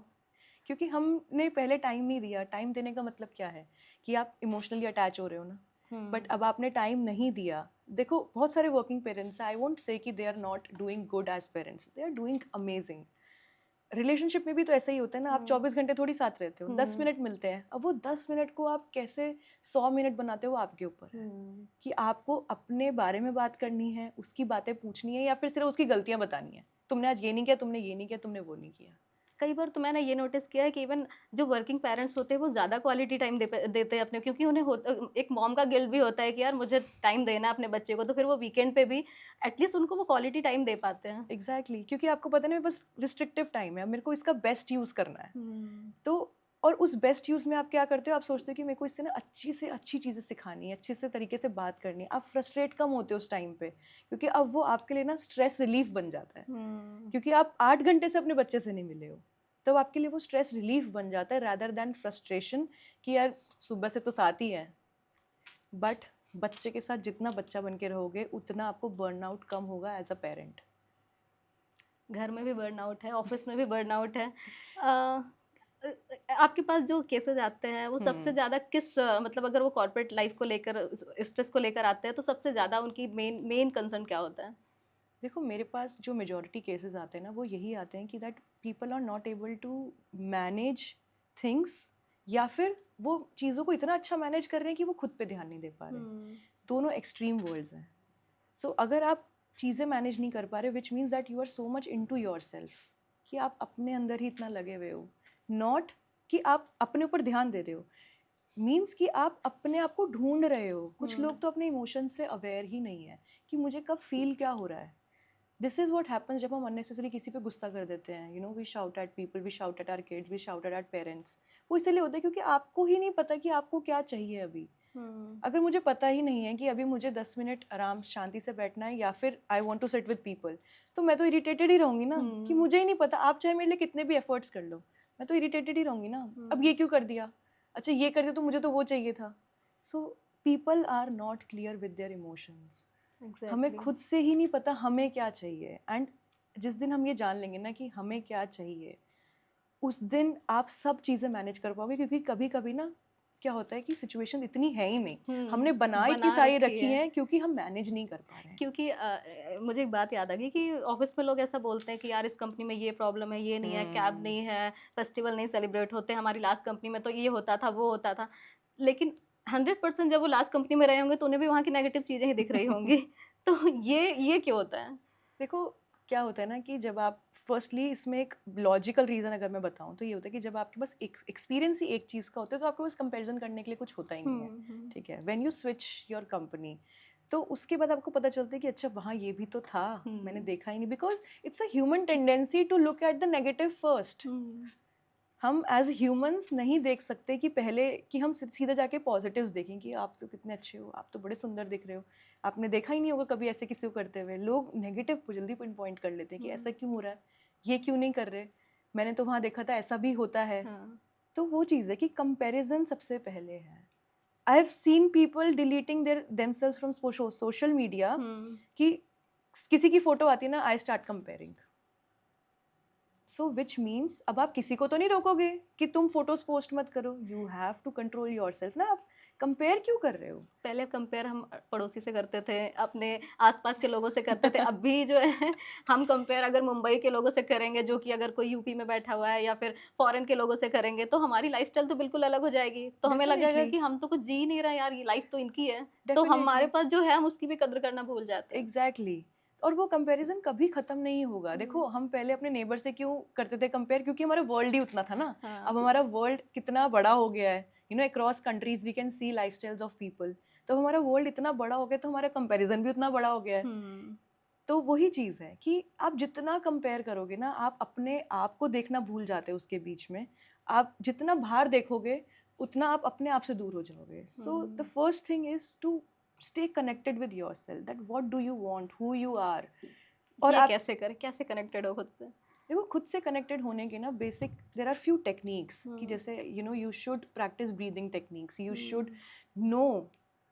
S1: क्योंकि हमने पहले टाइम नहीं दिया। टाइम देने का मतलब क्या है कि आप इमोशनली अटैच हो रहे हो ना, बट अब आपने टाइम नहीं दिया। देखो, बहुत सारे working parents, I won't say कि they are not doing good as parents, they are doing amazing. Relationship में भी तो ऐसा ही होता है ना, आप 24 घंटे थोड़ी साथ रहते हो, 10 मिनट मिलते हैं। अब वो 10 मिनट को आप कैसे 100 मिनट बनाते हो, आपके ऊपर है कि आपको अपने बारे में बात करनी है, उसकी बातें पूछनी है, या फिर सिर्फ उसकी गलतियां बतानी है, तुमने आज ये नहीं किया, तुमने ये नहीं किया, तुमने वो नहीं किया।
S2: कई बार तो मैंने ये नोटिस किया है कि इवन जो वर्किंग पेरेंट्स होते हैं वो ज़्यादा क्वालिटी टाइम देते हैं अपने, क्योंकि उन्हें एक मॉम का गिल्ट भी होता है कि यार मुझे टाइम देना है अपने बच्चे को, तो फिर वो वीकेंड पे भी एटलीस्ट उनको वो क्वालिटी टाइम दे पाते हैं।
S1: एग्जैक्टली क्योंकि आपको पता नहीं बस रिस्ट्रिक्टिव टाइम है, मेरे को इसका बेस्ट यूज़ करना है। तो और उस बेस्ट यूज़ में आप क्या करते हो, आप सोचते हो कि मेरे को इससे ना अच्छी से अच्छी चीज़ें सिखानी है, अच्छे से तरीके से बात करनी है। आप फ्रस्ट्रेट कम होते हो उस टाइम पे, क्योंकि अब वो आपके लिए ना स्ट्रेस रिलीफ बन जाता है। क्योंकि आप 8 घंटे से अपने बच्चे से नहीं मिले हो, तो आपके लिए वो स्ट्रेस रिलीफ बन जाता है रादर दैन फ्रस्ट्रेशन कि यार सुबह से तो साथ ही है। बट बच्चे के साथ जितना बच्चा बन के रहोगे, उतना आपको बर्नआउट कम होगा एज अ पेरेंट।
S2: घर में भी बर्नआउट है, ऑफिस में भी बर्नआउट है। आपके पास जो केसेस आते हैं वो सबसे ज़्यादा किस मतलब अगर वो कॉर्पोरेट लाइफ को लेकर, स्ट्रेस को लेकर आते हैं, तो सबसे ज़्यादा उनकी मेन कंसर्न क्या होता है?
S1: देखो, मेरे पास जो मेजॉरिटी केसेस आते हैं ना, वो यही आते हैं कि that people are not able to manage things, या फिर वो चीज़ों को इतना अच्छा मैनेज कर रहे हैं कि वो खुद पे ध्यान नहीं दे पा रहे। दोनों एक्सट्रीम वर्ड्स हैं। सो अगर आप चीज़ें मैनेज नहीं कर पा रहे, which means that you are so much into yourself कि आप अपने अंदर ही इतना लगे हुए हो नॉट कि आप अपने ऊपर ध्यान दे रहे हो, मीन्स कि आप अपने आप को ढूंढ रहे हो। कुछ लोग तो अपने इमोशन से अवेयर ही नहीं है कि मुझे कब फील क्या हो रहा है। दिस इज वॉट हैपन्स जब हम अननेसेसरी किसी पे गुस्सा कर देते हैं। You know, we shout at people, we shout at our kids, we shout at our parents. वो इसलिए होता है क्योंकि आपको ही नहीं पता कि आपको क्या चाहिए अभी। अगर मुझे पता ही नहीं है कि अभी मुझे 10 मिनट आराम शांति से बैठना है या फिर I want to sit with people, तो मैं तो इरिटेटेड ही रहूंगी ना कि मुझे ही नहीं पता। आप चाहे मेरे लिए कितने भी एफर्ट्स कर लो, मैं तो इरिटेटेड ही रहूंगी ना। अब ये क्यों कर दिया, अच्छा ये कर दिया तो मुझे तो वो चाहिए था। So people are not clear with their emotions. हमें
S2: एग्जैक्टली।
S1: खुद से ही नहीं पता हमें क्या चाहिए। एंड जिस दिन हम ये जान लेंगे ना कि हमें क्या चाहिए, उस दिन आप सब चीज़ें मैनेज कर पाओगे। क्योंकि कभी कभी ना क्या होता है कि सिचुएशन इतनी है ही नहीं, हमने बना इतनी
S2: बना
S1: सारी
S2: रखी
S1: रखी
S2: है।
S1: हैं क्योंकि हम मैनेज नहीं कर पा रहे हैं।
S2: क्योंकि मुझे एक बात याद आ गई कि ऑफिस में लोग ऐसा बोलते हैं कि यार इस कंपनी में ये प्रॉब्लम है, ये नहीं है, कैब नहीं है, फेस्टिवल नहीं सेलिब्रेट होते, हमारी लास्ट कंपनी में तो ये होता था, वो होता था। लेकिन 100% जब वो लास्ट कंपनी में रहे होंगे तो उन्हें भी वहाँ की नेगेटिव चीज़ें ही दिख रही होंगी। तो ये क्यों होता है?
S1: देखो क्या होता है ना कि जब आप फर्स्टली इसमें एक लॉजिकल रीज़न अगर मैं बताऊं तो ये होता है कि जब आपके पास एक्सपीरियंस ही एक चीज़ का होता है तो आपके पास कंपैरिजन करने के लिए कुछ होता ही नहीं है। ठीक है, when you switch your company, तो उसके बाद आपको पता चलता है कि अच्छा वहाँ ये भी तो था, मैंने देखा ही नहीं। Because it's a human tendency to look at the negative first. हम एज ह्यूमंस नहीं देख सकते कि पहले कि हम सीधा जाके पॉजिटिव्स देखें कि आप तो कितने अच्छे हो, आप तो बड़े सुंदर दिख रहे हो। आपने देखा ही नहीं होगा कभी ऐसे किसी को करते हुए। लोग नेगेटिव को जल्दी पिन पॉइंट कर लेते हैं कि ऐसा क्यों हो रहा है, ये क्यों नहीं कर रहे, मैंने तो वहाँ देखा था ऐसा भी होता है। तो वो चीज़ है कि कंपैरिजन सबसे पहले है। I have seen people deleting their themselves from social media कि किसी की फोटो आती है ना, I start comparing. So which means अब आप किसी को तो नहीं रोकोगे कि तुम फोटोज पोस्ट मत करो, you have to control yourself ना। आप कंपेयर क्यों कर रहे हो?
S2: पहले कंपेयर हम पड़ोसी से करते थे, अपने आसपास के लोगों से करते थे। अभी जो है हम कंपेयर अगर मुंबई के लोगों से करेंगे, जो कि अगर कोई यूपी में बैठा हुआ है, या फिर फॉरेन के लोगों से करेंगे, तो हमारी लाइफस्टाइल तो बिल्कुल अलग हो जाएगी। तो हमें लगेगा
S1: डेफिनेटली,
S2: कि हम तो कुछ जी नहीं रहे यार, ये लाइफ तो इनकी है। तो हमारे
S1: डेफिनेटली,
S2: पास जो है हम उसकी भी कद्र करना भूल जाते हैं।
S1: एग्जैक्टली। और वो कंपैरिजन कभी खत्म नहीं होगा। देखो हम पहले अपने नेबर से क्यों करते थे कंपेयर, क्योंकि हमारा वर्ल्ड ही उतना था ना। अब हमारा वर्ल्ड कितना बड़ा हो गया है, you know, across countries we can see lifestyles of people. तो हमारा वर्ल्ड इतना बड़ा हो गया तो हमारा कंपैरिजन भी उतना बड़ा हो गया है। तो वही चीज़ है कि आप जितना कंपेयर करोगे ना, आप अपने आप को देखना भूल जाते हो उसके बीच में। आप जितना बाहर देखोगे उतना आप अपने आप से दूर हो जाओगे। So the first thing is to stay connected with yourself, that what do you want, who you are. और
S2: ये
S1: आप
S2: कैसे करें, कैसे कनेक्टेड हो खुद से?
S1: देखो खुद से कनेक्टेड होने के ना basic there are few techniques कि जैसे you know you should practice breathing techniques, you should know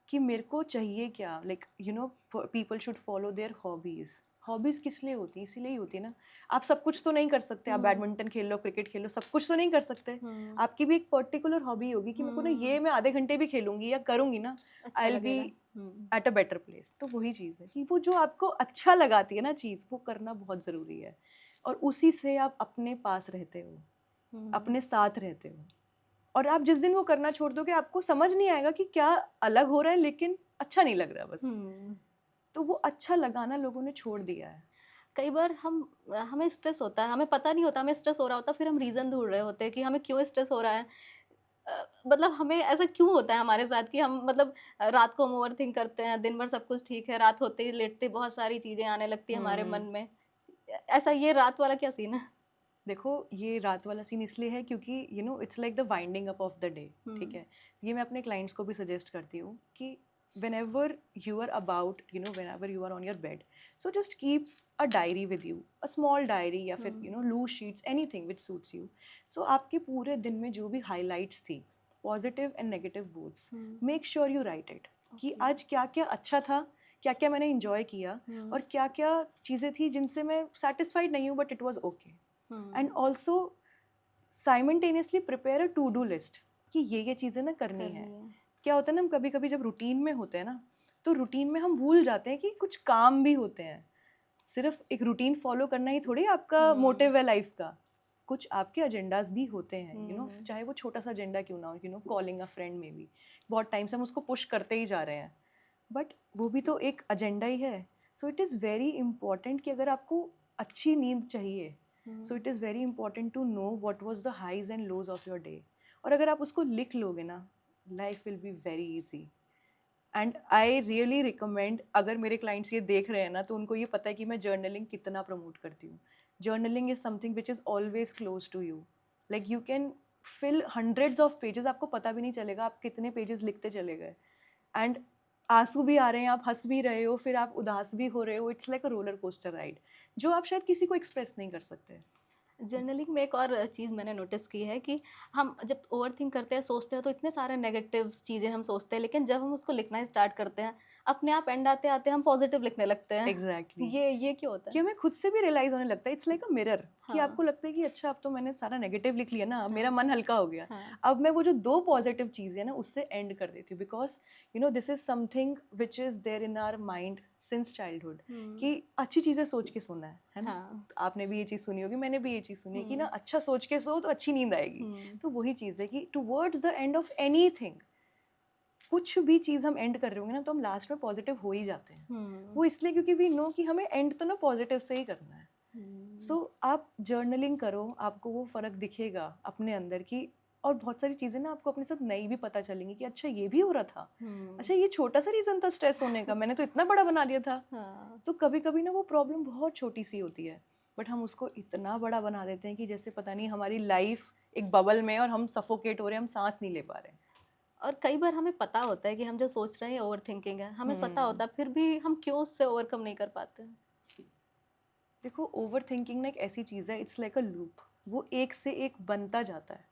S1: कि मेरे को चाहिए क्या। Like you know people should follow their hobbies. Hobbies किस लिए होती है? इसीलिए ही होती है ना। आप सब कुछ तो नहीं कर सकते, आप बैडमिंटन खेल लो, क्रिकेट खेल लो, सब कुछ तो नहीं कर सकते। आपकी भी एक पर्टिकुलर हॉबी होगी कि मेरे को ना ये मैं आधे घंटे भी खेलूंगी या करूंगी ना,
S2: अच्छा
S1: आई विल बी
S2: लगेगा।
S1: Eight a better place. तो वही चीज़ है कि वो जो आपको अच्छा लगाती है ना चीज़, वो करना बहुत ज़रूरी है। और उसी से आप अपने पास रहते हो, अपने साथ रहते हो। और आप जिस दिन वो करना छोड़ दोगे आपको समझ नहीं आएगा कि क्या अलग हो रहा है, लेकिन अच्छा नहीं लग रहा बस। तो वो अच्छा लगाना लोगों ने छोड़ दिया है।
S2: कई बार हमें स्ट्रेस होता है, हमें पता नहीं होता हमें स्ट्रेस हो रहा होता, फिर हम रीज़न ढूंढ रहे होते हैं कि हमें क्यों स्ट्रेस हो रहा है। मतलब हमें ऐसा क्यों होता है हमारे साथ कि हम मतलब रात को हम ओवरथिंक करते हैं, दिन भर सब कुछ ठीक है, रात होते ही लेटते बहुत सारी चीज़ें आने लगती है हमारे मन में। ऐसा ये रात वाला क्या सीन है?
S1: देखो ये रात वाला सीन इसलिए है क्योंकि you know it's like the winding up of the day. ठीक है, ये मैं अपने क्लाइंट्स को भी सजेस्ट करती हूँ कि whenever you are about, you know, whenever you are on your bed, so just keep a diary with you, a small diary या फिर you know loose sheets, anything which suits you. So आपके पूरे दिन में जो भी highlights थी, positive and negative both, make sure you write it कि आज क्या क्या अच्छा था, क्या क्या मैंने enjoy किया, और क्या क्या चीज़ें थी जिनसे मैं satisfied नहीं हूँ but it was okay. And also simultaneously prepare a to do list कि ये चीज़ें ना करनी है। क्या होता है ना, हम कभी कभी जब रूटीन में होते हैं ना, तो रूटीन में हम भूल जाते हैं कि कुछ काम भी होते हैं। सिर्फ एक रूटीन फॉलो करना ही थोड़ी आपका मोटिव है लाइफ का। कुछ आपके एजेंडाज भी होते हैं, यू नो, चाहे वो छोटा सा एजेंडा क्यों ना हो, you no, calling a friend में भी बहुत टाइम से हम उसको पुश करते ही जा रहे हैं, बट वो भी तो एक एजेंडा ही है। So it is very important कि अगर आपको अच्छी नींद चाहिए so it is very important to know what was the highs and lows of your day, और अगर आप उसको लिख लोगे ना, life will be very easy. And I really recommend, अगर मेरे क्लाइंट्स ये देख रहे हैं ना, तो उनको ये पता है कि मैं जर्नलिंग कितना प्रमोट करती हूँ। Journaling is something which is always close to you, like you can fill hundreds of pages, आपको पता भी नहीं चलेगा आप कितने पेजेस लिखते चले गए। एंड आंसू भी आ रहे हैं, आप हंस भी रहे हो, फिर आप उदास भी हो रहे हो, it's like a roller coaster ride जो आप शायद किसी को एक्सप्रेस नहीं कर सकते।
S2: जर्नलिंग में एक और चीज़ मैंने नोटिस की है कि हम जब ओवरथिंक करते हैं, सोचते हैं, तो इतने सारे नेगेटिव चीज़ें हम सोचते हैं, लेकिन जब हम उसको लिखना स्टार्ट करते हैं, अपने आप एंड आते-आते हम पॉजिटिव लिखने लगते हैं।
S1: एग्जैक्टली
S2: ये क्यों होता
S1: कि
S2: है?
S1: हमें खुद से भी रियलाइज होने लगता है, इट्स लाइक अ मिरर, कि
S2: हाँ,
S1: आपको लगता है कि अच्छा अब तो मैंने सारा नेगेटिव लिख लिया ना, अब मेरा
S2: हाँ,
S1: मन हल्का हो गया।
S2: हाँ।
S1: अब मैं वो जो दो पॉजिटिव चीज़ें हैं ना, उससे एंड कर देती हूँ, because you know this is something which is there in our mind since childhood,
S2: hmm,
S1: कि अच्छी चीज़ें सोच के सोना है ना।
S2: हाँ,
S1: तो आपने भी ये चीज़ सुनी होगी, मैंने भी ये चीज़ सुनी है कि ना,
S2: हुँ,
S1: अच्छा सोच के सो तो अच्छी नींद आएगी।
S2: हुँ,
S1: तो वही चीज़ है कि towards the end of any thing, कुछ भी चीज़ हम एंड कर रहे होंगे ना, तो हम लास्ट में पॉजिटिव हो ही जाते हैं।
S2: हुँ,
S1: वो इसलिए क्योंकि वी नो कि हमें एंड तो ना पॉजिटिव से ही करना है।
S2: हुँ,
S1: सो आप जर्नलिंग करो, आपको वो फ़र्क दिखेगा अपने अंदर की, और बहुत सारी चीज़ें ना आपको अपने साथ नई भी पता चलेंगी कि अच्छा ये भी हो रहा था,
S2: हुँ,
S1: अच्छा ये छोटा सा रीज़न था स्ट्रेस होने का, मैंने तो इतना बड़ा बना दिया था।
S2: हाँ।
S1: तो कभी कभी ना वो प्रॉब्लम बहुत छोटी सी होती है, बट हम उसको इतना बड़ा बना देते हैं कि जैसे पता नहीं हमारी लाइफ एक बबल में, और हम सफोकेट हो रहे हैं, हम सांस नहीं ले पा रहे हैं।
S2: और कई बार हमें पता होता है कि हम जो सोच रहे हैं ओवरथिंकिंग है, हमें पता
S1: हम्म
S2: होता है, फिर भी हम क्यों उससे ओवरकम नहीं कर पाते हैं?
S1: देखो, ओवर थिंकिंग ना एक ऐसी चीज़ है, इट्स लाइक अ लूप, वो एक से एक बनता जाता है।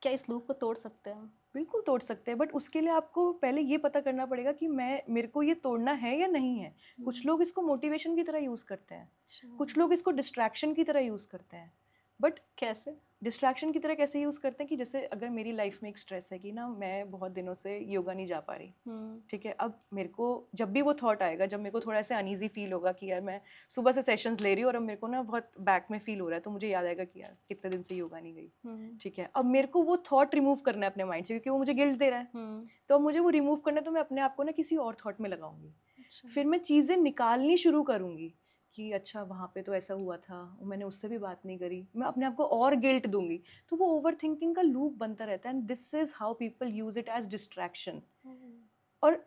S2: क्या इस लूप को तोड़ सकते हैं हम?
S1: बिल्कुल तोड़ सकते हैं, बट उसके लिए आपको पहले ये पता करना पड़ेगा कि मैं मेरे को ये तोड़ना है या नहीं है।
S2: हुँ,
S1: कुछ लोग इसको मोटिवेशन की तरह यूज़ करते हैं,
S2: अच्छा,
S1: कुछ लोग इसको डिस्ट्रैक्शन की तरह यूज़ करते हैं। बट
S2: कैसे?
S1: डिस्ट्रैक्शन की तरह कैसे यूज़ करते हैं कि जैसे अगर मेरी लाइफ में एक स्ट्रेस है कि ना मैं बहुत दिनों से योगा नहीं जा पा रही,
S2: हुँ,
S1: ठीक है। अब मेरे को जब भी वो थॉट आएगा, जब मेरे को थोड़ा ऐसे अनईजी फील होगा कि यार मैं सुबह से सेशंस ले रही हूँ और अब मेरे को ना बहुत बैक में फील हो रहा है, तो मुझे याद आएगा कि यार कितने दिन से योगा नहीं गई,
S2: हुँ,
S1: ठीक है। अब मेरे को वो थॉट रिमूव करना है अपने माइंड से, क्योंकि वो मुझे गिल्ट दे रहा है।
S2: हुँ,
S1: तो अब मुझे वो रिमूव करना है, तो मैं अपने आप को ना किसी और थॉट में लगाऊंगी।
S2: अच्छा,
S1: फिर मैं चीज़ें निकालनी शुरू करूंगी कि अच्छा वहाँ पे तो ऐसा हुआ था, मैंने उससे भी बात नहीं करी, मैं अपने आप को और गिल्ट दूंगी। तो वो ओवर थिंकिंग का लूप बनता रहता है, and this is how people use it as distraction.
S2: Hmm,
S1: और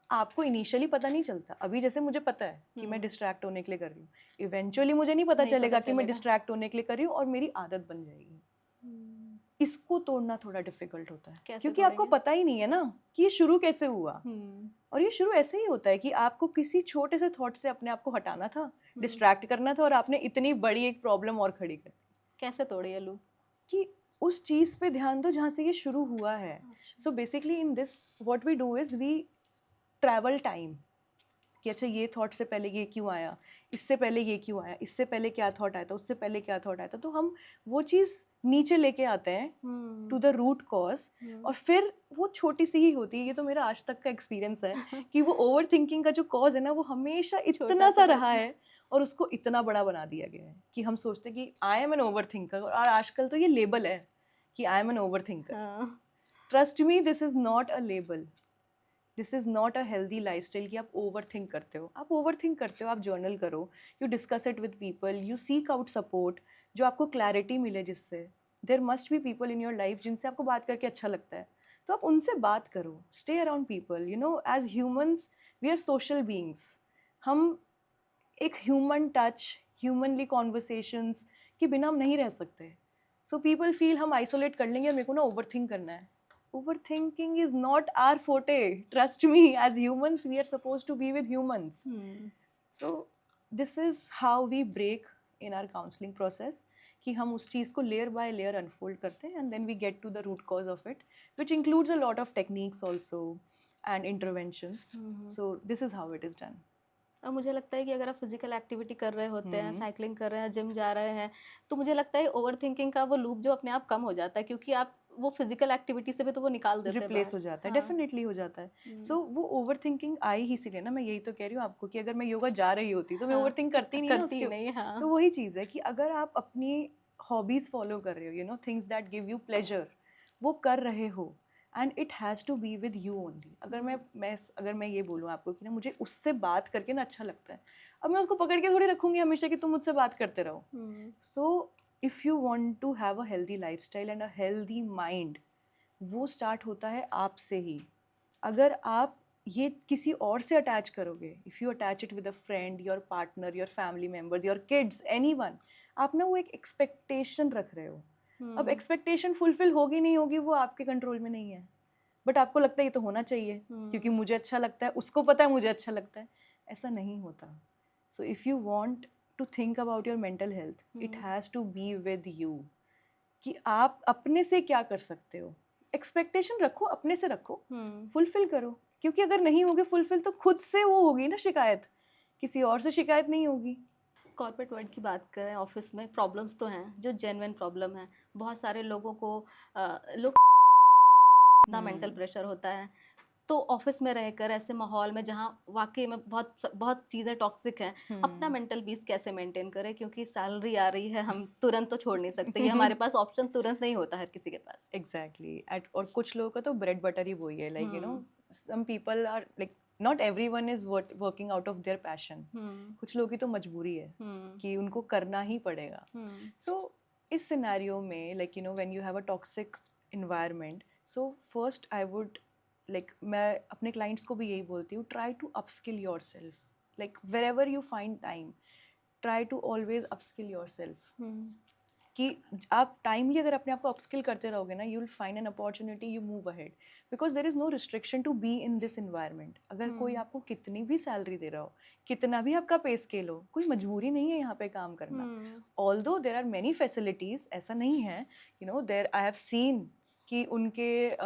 S1: आपको इनिशियली पता नहीं चलता, अभी जैसे मुझे पता है कि मैं
S2: हुँ,
S1: डिस्ट्रैक्ट होने के लिए कर रही हूँ, इवेंचुअली मुझे नहीं पता
S2: नहीं पता
S1: चलेगा कि मैं
S2: चलेगा।
S1: डिस्ट्रैक्ट होने के लिए कर रही हूँ और मेरी आदत बन जाएगी।
S2: हुँ,
S1: इसको तोड़ना थोड़ा डिफिकल्ट होता है,
S2: कैसे
S1: क्योंकि आपको
S2: तोड़ेंगे?
S1: पता ही नहीं है ना कि ये शुरू कैसे हुआ।
S2: हुँ,
S1: और ये शुरू ऐसे ही होता है कि आपको किसी छोटे से थॉट से अपने आप को हटाना था,
S2: हुँ,
S1: डिस्ट्रैक्ट करना था, और आपने इतनी बड़ी एक प्रॉब्लम और खड़ी कर दी
S2: कैसे तोड़े ये लूप?
S1: कि उस चीज़ पे ध्यान दो जहाँ से ये शुरू हुआ है।
S2: अच्छा,
S1: so basically in this what we do is we travel time, कि अच्छा ये थॉट से पहले ये क्यों आया, इससे पहले ये क्यों आया, इससे पहले क्या थॉट आया था, उससे पहले क्या थॉट आया था। तो हम वो चीज़ नीचे लेके आते हैं to
S2: hmm,
S1: the root cause,
S2: hmm,
S1: और फिर वो छोटी सी ही होती है। ये तो मेरा आज तक का एक्सपीरियंस है कि वो ओवर थिंकिंग का जो कॉज है ना, वो हमेशा इतना सा
S2: छोटा-सा
S1: रहा
S2: रहता है।
S1: है, और उसको इतना बड़ा बना दिया गया है कि हम सोचते हैं कि I am an overthinker, और आजकल तो ये लेबल है कि I am an overthinker.
S2: हाँ,
S1: trust me, this is not a label, this is not a healthy lifestyle कि आप ओवर थिंक करते हो। आप ओवर थिंक करते हो, आप जर्नल करो, you discuss it with people, you seek out support, जो आपको क्लैरिटी मिले, जिससे there must be people in your life जिनसे आपको बात करके अच्छा लगता है, तो आप उनसे बात करो। Stay around people, you know as humans we are social beings. हम एक ह्यूमन टच, ह्यूमनली कॉन्वर्सेशंस के बिना हम नहीं रह सकते। सो पीपल फील हम आइसोलेट कर लेंगे, मेरे को ना ओवर थिंक करना है। Overthinking is not our forte. Trust me, as humans, we are supposed to be with humans.
S2: Hmm,
S1: So, this is how we break in our counseling process, कि हम उस चीज़ को layer by layer unfold करते हैं, and then we get to the root cause of it, which includes a lot of techniques also and interventions.
S2: Hmm.
S1: So, this is how it is done.
S2: और मुझे लगता है कि अगर आप फिजिकल एक्टिविटी कर रहे होते हैं,
S1: हम्म
S2: साइकिलिंग कर रहे हैं, जिम जा रहे हैं, तो मुझे लगता है ओवरथिंकिंग का वो लूप जो अपने आप कम हो जाता है, क्योंकि आप वो फिजिकल एक्टिविटी से भी तो वो निकाल देते हैं
S1: रिप्लेस
S2: बाहर।
S1: हो जाता है,
S2: हाँ।
S1: डेफिनेटली हो जाता है।
S2: हुँ,
S1: सो वो ओवर थिंकिंग आई ही इसीलिए ना, मैं यही तो कह रही हूँ आपको कि अगर मैं योगा जा रही होती तो मैं
S2: हाँ,
S1: ओवर थिंक करती नहीं ना
S2: करती ही
S1: उसके।
S2: नहीं,
S1: तो
S2: हाँ।
S1: वही चीज़ है कि अगर आप अपनी हॉबीज फॉलो कर रहे हो, you know things that give you pleasure, वो कर रहे हो, and it has to be with you only. अगर मैं ये बोलूँ आपको कि ना मुझे उससे बात करके ना अच्छा लगता है, अब मैं उसको पकड़ के थोड़ी रखूंगी हमेशा कि तुम मुझसे बात करते रहो।
S2: Hmm,
S1: so if you want to have a healthy lifestyle and a healthy mind, वो स्टार्ट होता है आपसे ही. अगर आप ये किसी और से अटैच करोगे, if you attach it with a friend, your partner, your family members, your kids, anyone, आप ना वो एक एक्सपेक्टेशन रख रहे हो. अब एक्सपेक्टेशन फुलफिल होगी नहीं होगी वो आपके कंट्रोल में नहीं है, बट आपको लगता है ये तो होना चाहिए क्योंकि मुझे अच्छा लगता है, उसको पता है मुझे अच्छा लगता है. ऐसा नहीं होता. So if you want to think about your mental health, it has to be with you. कि आप अपने से क्या कर सकते हो. एक्सपेक्टेशन रखो, अपने से रखो, फुलफिल करो. क्योंकि अगर नहीं होगी फुलफिल तो खुद से वो होगी ना शिकायत, किसी और से शिकायत नहीं होगी.
S2: कॉर्पोरेट वर्ल्ड की बात करें, ऑफिस में प्रॉब्लम्स तो हैं जो जेन्युइन प्रॉब्लम है. बहुत सारे लोगों को लोग इतना मेंटल प्रेशर होता है. तो ऑफिस में रहकर ऐसे माहौल में जहाँ वाकई में बहुत बहुत चीज़ें टॉक्सिक हैं, अपना मेंटल पीस कैसे मेंटेन करें? क्योंकि सैलरी आ रही है, हम तुरंत तो छोड़ नहीं सकते, ये हमारे पास ऑप्शन तुरंत नहीं होता हर किसी के पास.
S1: एग्जैक्टली. और कुछ लोगों का तो ब्रेड बटर ही वही है. Like some people are like not everyone is working out of their passion. कुछ लोगों की तो मजबूरी है कि उनको करना ही पड़ेगा. सो इस सिनेरियो में like when you have a toxic environment, so first I would मैं अपने क्लाइंट्स को भी यही बोलती हूँ, try to upskill yourself. Like wherever you find time, try to always upskill yourself. कि आप टाइमली अगर अपने आप को अपस्किल करते रहोगे ना, you will find an opportunity, you move ahead. Because there is no restriction to be in this environment. अगर कोई आपको कितनी भी सैलरी दे रहा हो, कितना भी आपका पे स्केल हो, कोई मजबूरी नहीं है यहाँ पे काम करना. Although there are many facilities, ऐसा नहीं है. देर आई हैव सीन कि उनके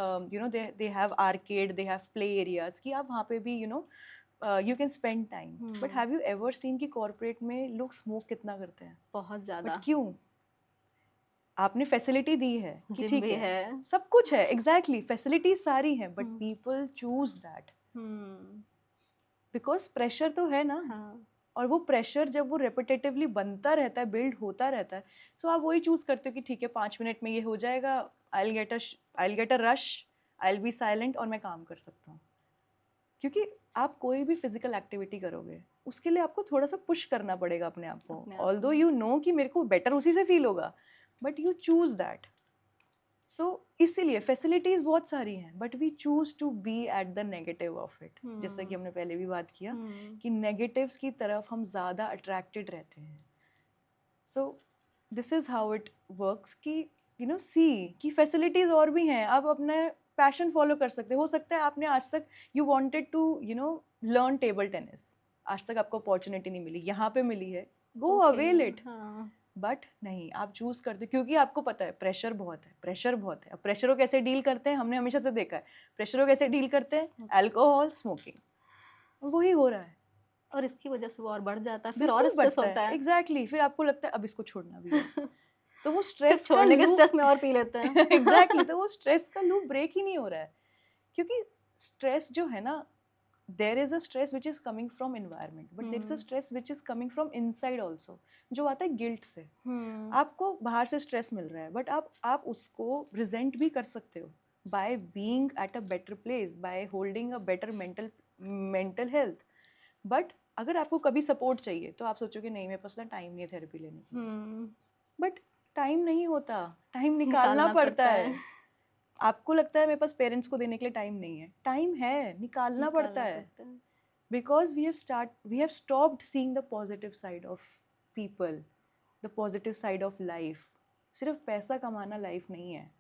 S1: they have arcade, they have play areas, कि आप वहाँ पे भी you can spend time. But have you ever seen कि कॉर्पोरेट में लोग स्मोक कितना करते हैं?
S2: बहुत ज़्यादा.
S1: बट क्यों? आपने फैसिलिटी दी है कि
S2: जिम
S1: ठीक
S2: भी
S1: है, सब कुछ है. एग्जैक्टली, फैसिलिटीज सारी हैं, but people choose that because pressure तो है ना. और वो प्रेशर जब वो रेपिटेटिवली बनता रहता है, बिल्ड होता रहता है, सो आप वही चूज करते हो कि ठीक है 5 मिनट में ये हो जाएगा, I will get a rush, I will be silent और मैं काम कर सकता हूँ. क्योंकि आप कोई भी फिजिकल एक्टिविटी करोगे उसके लिए आपको थोड़ा सा पुश करना पड़ेगा अपने आप को. ऑल्दो यू नो कि मेरे को बेटर उसी से फील होगा, but you choose that. So इसीलिए फैसिलिटीज बहुत सारी हैं, but we choose to be at the negative of it. जैसा कि हमने पहले भी बात किया कि नेगेटिव्स की तरफ हम ज़्यादा अट्रैक्टेड रहते हैं. सो this is how it works कि सी कि फैसिलिटीज़ और भी हैं, आप अपना पैशन फॉलो कर सकते हो सकता है आपने आज तक you wanted to learn table tennis, आज तक आपको अपॉर्चुनिटी नहीं मिली, यहाँ पे मिली है, गो अवेल इट. बट नहीं, आप चूज करते क्योंकि आपको पता है प्रेशर बहुत है, प्रेशर बहुत है. अब प्रेशर को कैसे डील करते हैं, हमने हमेशा से देखा है प्रेशर को कैसे डील करते हैं, अल्कोहल, स्मोकिंग. वही हो रहा है
S2: और इसकी वजह से वो और बढ़ जाता है, फिर और स्ट्रेस होता है.
S1: एग्जैक्टली. फिर आपको लगता है अब इसको छोड़ना भी है, तो वो स्ट्रेस
S2: छोड़ने के स्ट्रेस में और पी लेते हैं.
S1: एग्जैक्टली. तो वो स्ट्रेस का लूप ब्रेक ही नहीं हो रहा है, क्योंकि स्ट्रेस जो है ना, there is a stress which is coming from environment, but there is a stress which is coming from inside also, जो आता है गिल्ट से. आपको बाहर से स्ट्रेस मिल रहा है, बट आप उसको रिजेंट भी कर सकते हो by being at a better place, by holding a better mental health. But अगर आपको कभी सपोर्ट चाहिए तो आप सोचोगे नहीं मेरे पास ना टाइम नहीं है थेरेपी लेने की. बट टाइम नहीं होता, टाइम निकालना पड़ता है. आपको लगता है मेरे पास पेरेंट्स को देने के लिए टाइम नहीं है, टाइम है, निकालना पड़ता है. Because we have stopped seeing the positive side of people, the positive side of life. सिर्फ पैसा कमाना लाइफ नहीं है.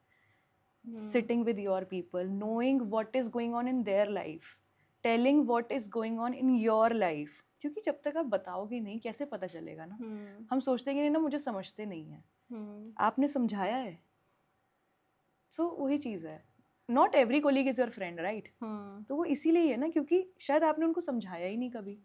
S1: Sitting with your people, knowing what is going on in their life, telling what is going on in your life. क्योंकि जब तक आप बताओगे नहीं कैसे पता चलेगा ना. हम सोचते हैं कि नहीं ना मुझे समझते नहीं है, आपने समझाया है. सो वही चीज़ है, not every colleague is your friend, right. तो वो इसीलिए है ना क्योंकि शायद आपने उनको समझाया ही नहीं कभी.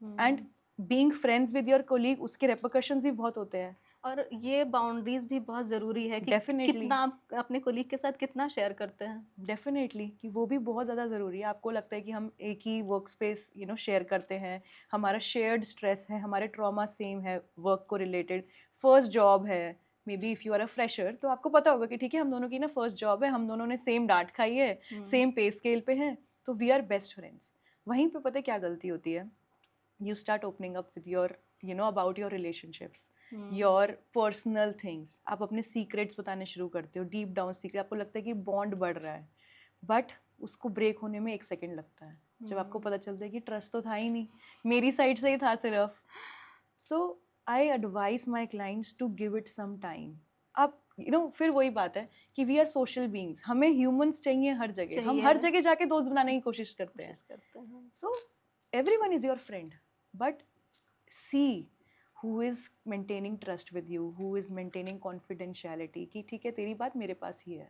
S1: And being friends with your colleague, उसके रेपरकशंस भी बहुत होते हैं.
S2: और ये बाउंड्रीज भी बहुत ज़रूरी है कि कितना आप अपने कोलीग के साथ कितना शेयर करते हैं.
S1: डेफिनेटली, कि वो भी बहुत ज़्यादा ज़रूरी है. आपको लगता है कि हम एक ही वर्क स्पेस शेयर करते हैं, हमारा शेयर्ड स्ट्रेस है, हमारे ट्रॉमा सेम है वर्क को रिलेटेड, फर्स्ट जॉब है, maybe if you are a fresher तो आपको पता होगा कि ठीक है हम दोनों की ना फर्स्ट जॉब है, हम दोनों ने सेम डांट खाई है, सेम पे स्केल पे हैं, तो वी आर बेस्ट फ्रेंड्स. वहीं पे पता है क्या गलती होती है, you start opening up with your about your relationships. Your personal things, आप अपने सीक्रेट्स बताने शुरू करते हो, डीप डाउन सीक्रेट, आपको लगता है कि बॉन्ड बढ़ रहा है, बट उसको ब्रेक होने में 1 सेकेंड लगता है जब आपको पता चलता है कि ट्रस्ट तो था ही नहीं, मेरी साइड से ही था सिर्फ. So I advise my clients to give it some time. आप फिर वही बात है कि वी आर सोशल बींग्स, हमें ह्यूमंस चाहिए हर जगह, हम हर जगह जाके दोस्त बनाने की कोशिश करते हैं. सो everyone is your friend, but see who is maintaining trust with you, who is maintaining confidentiality, कि ठीक है तेरी बात मेरे पास ही है.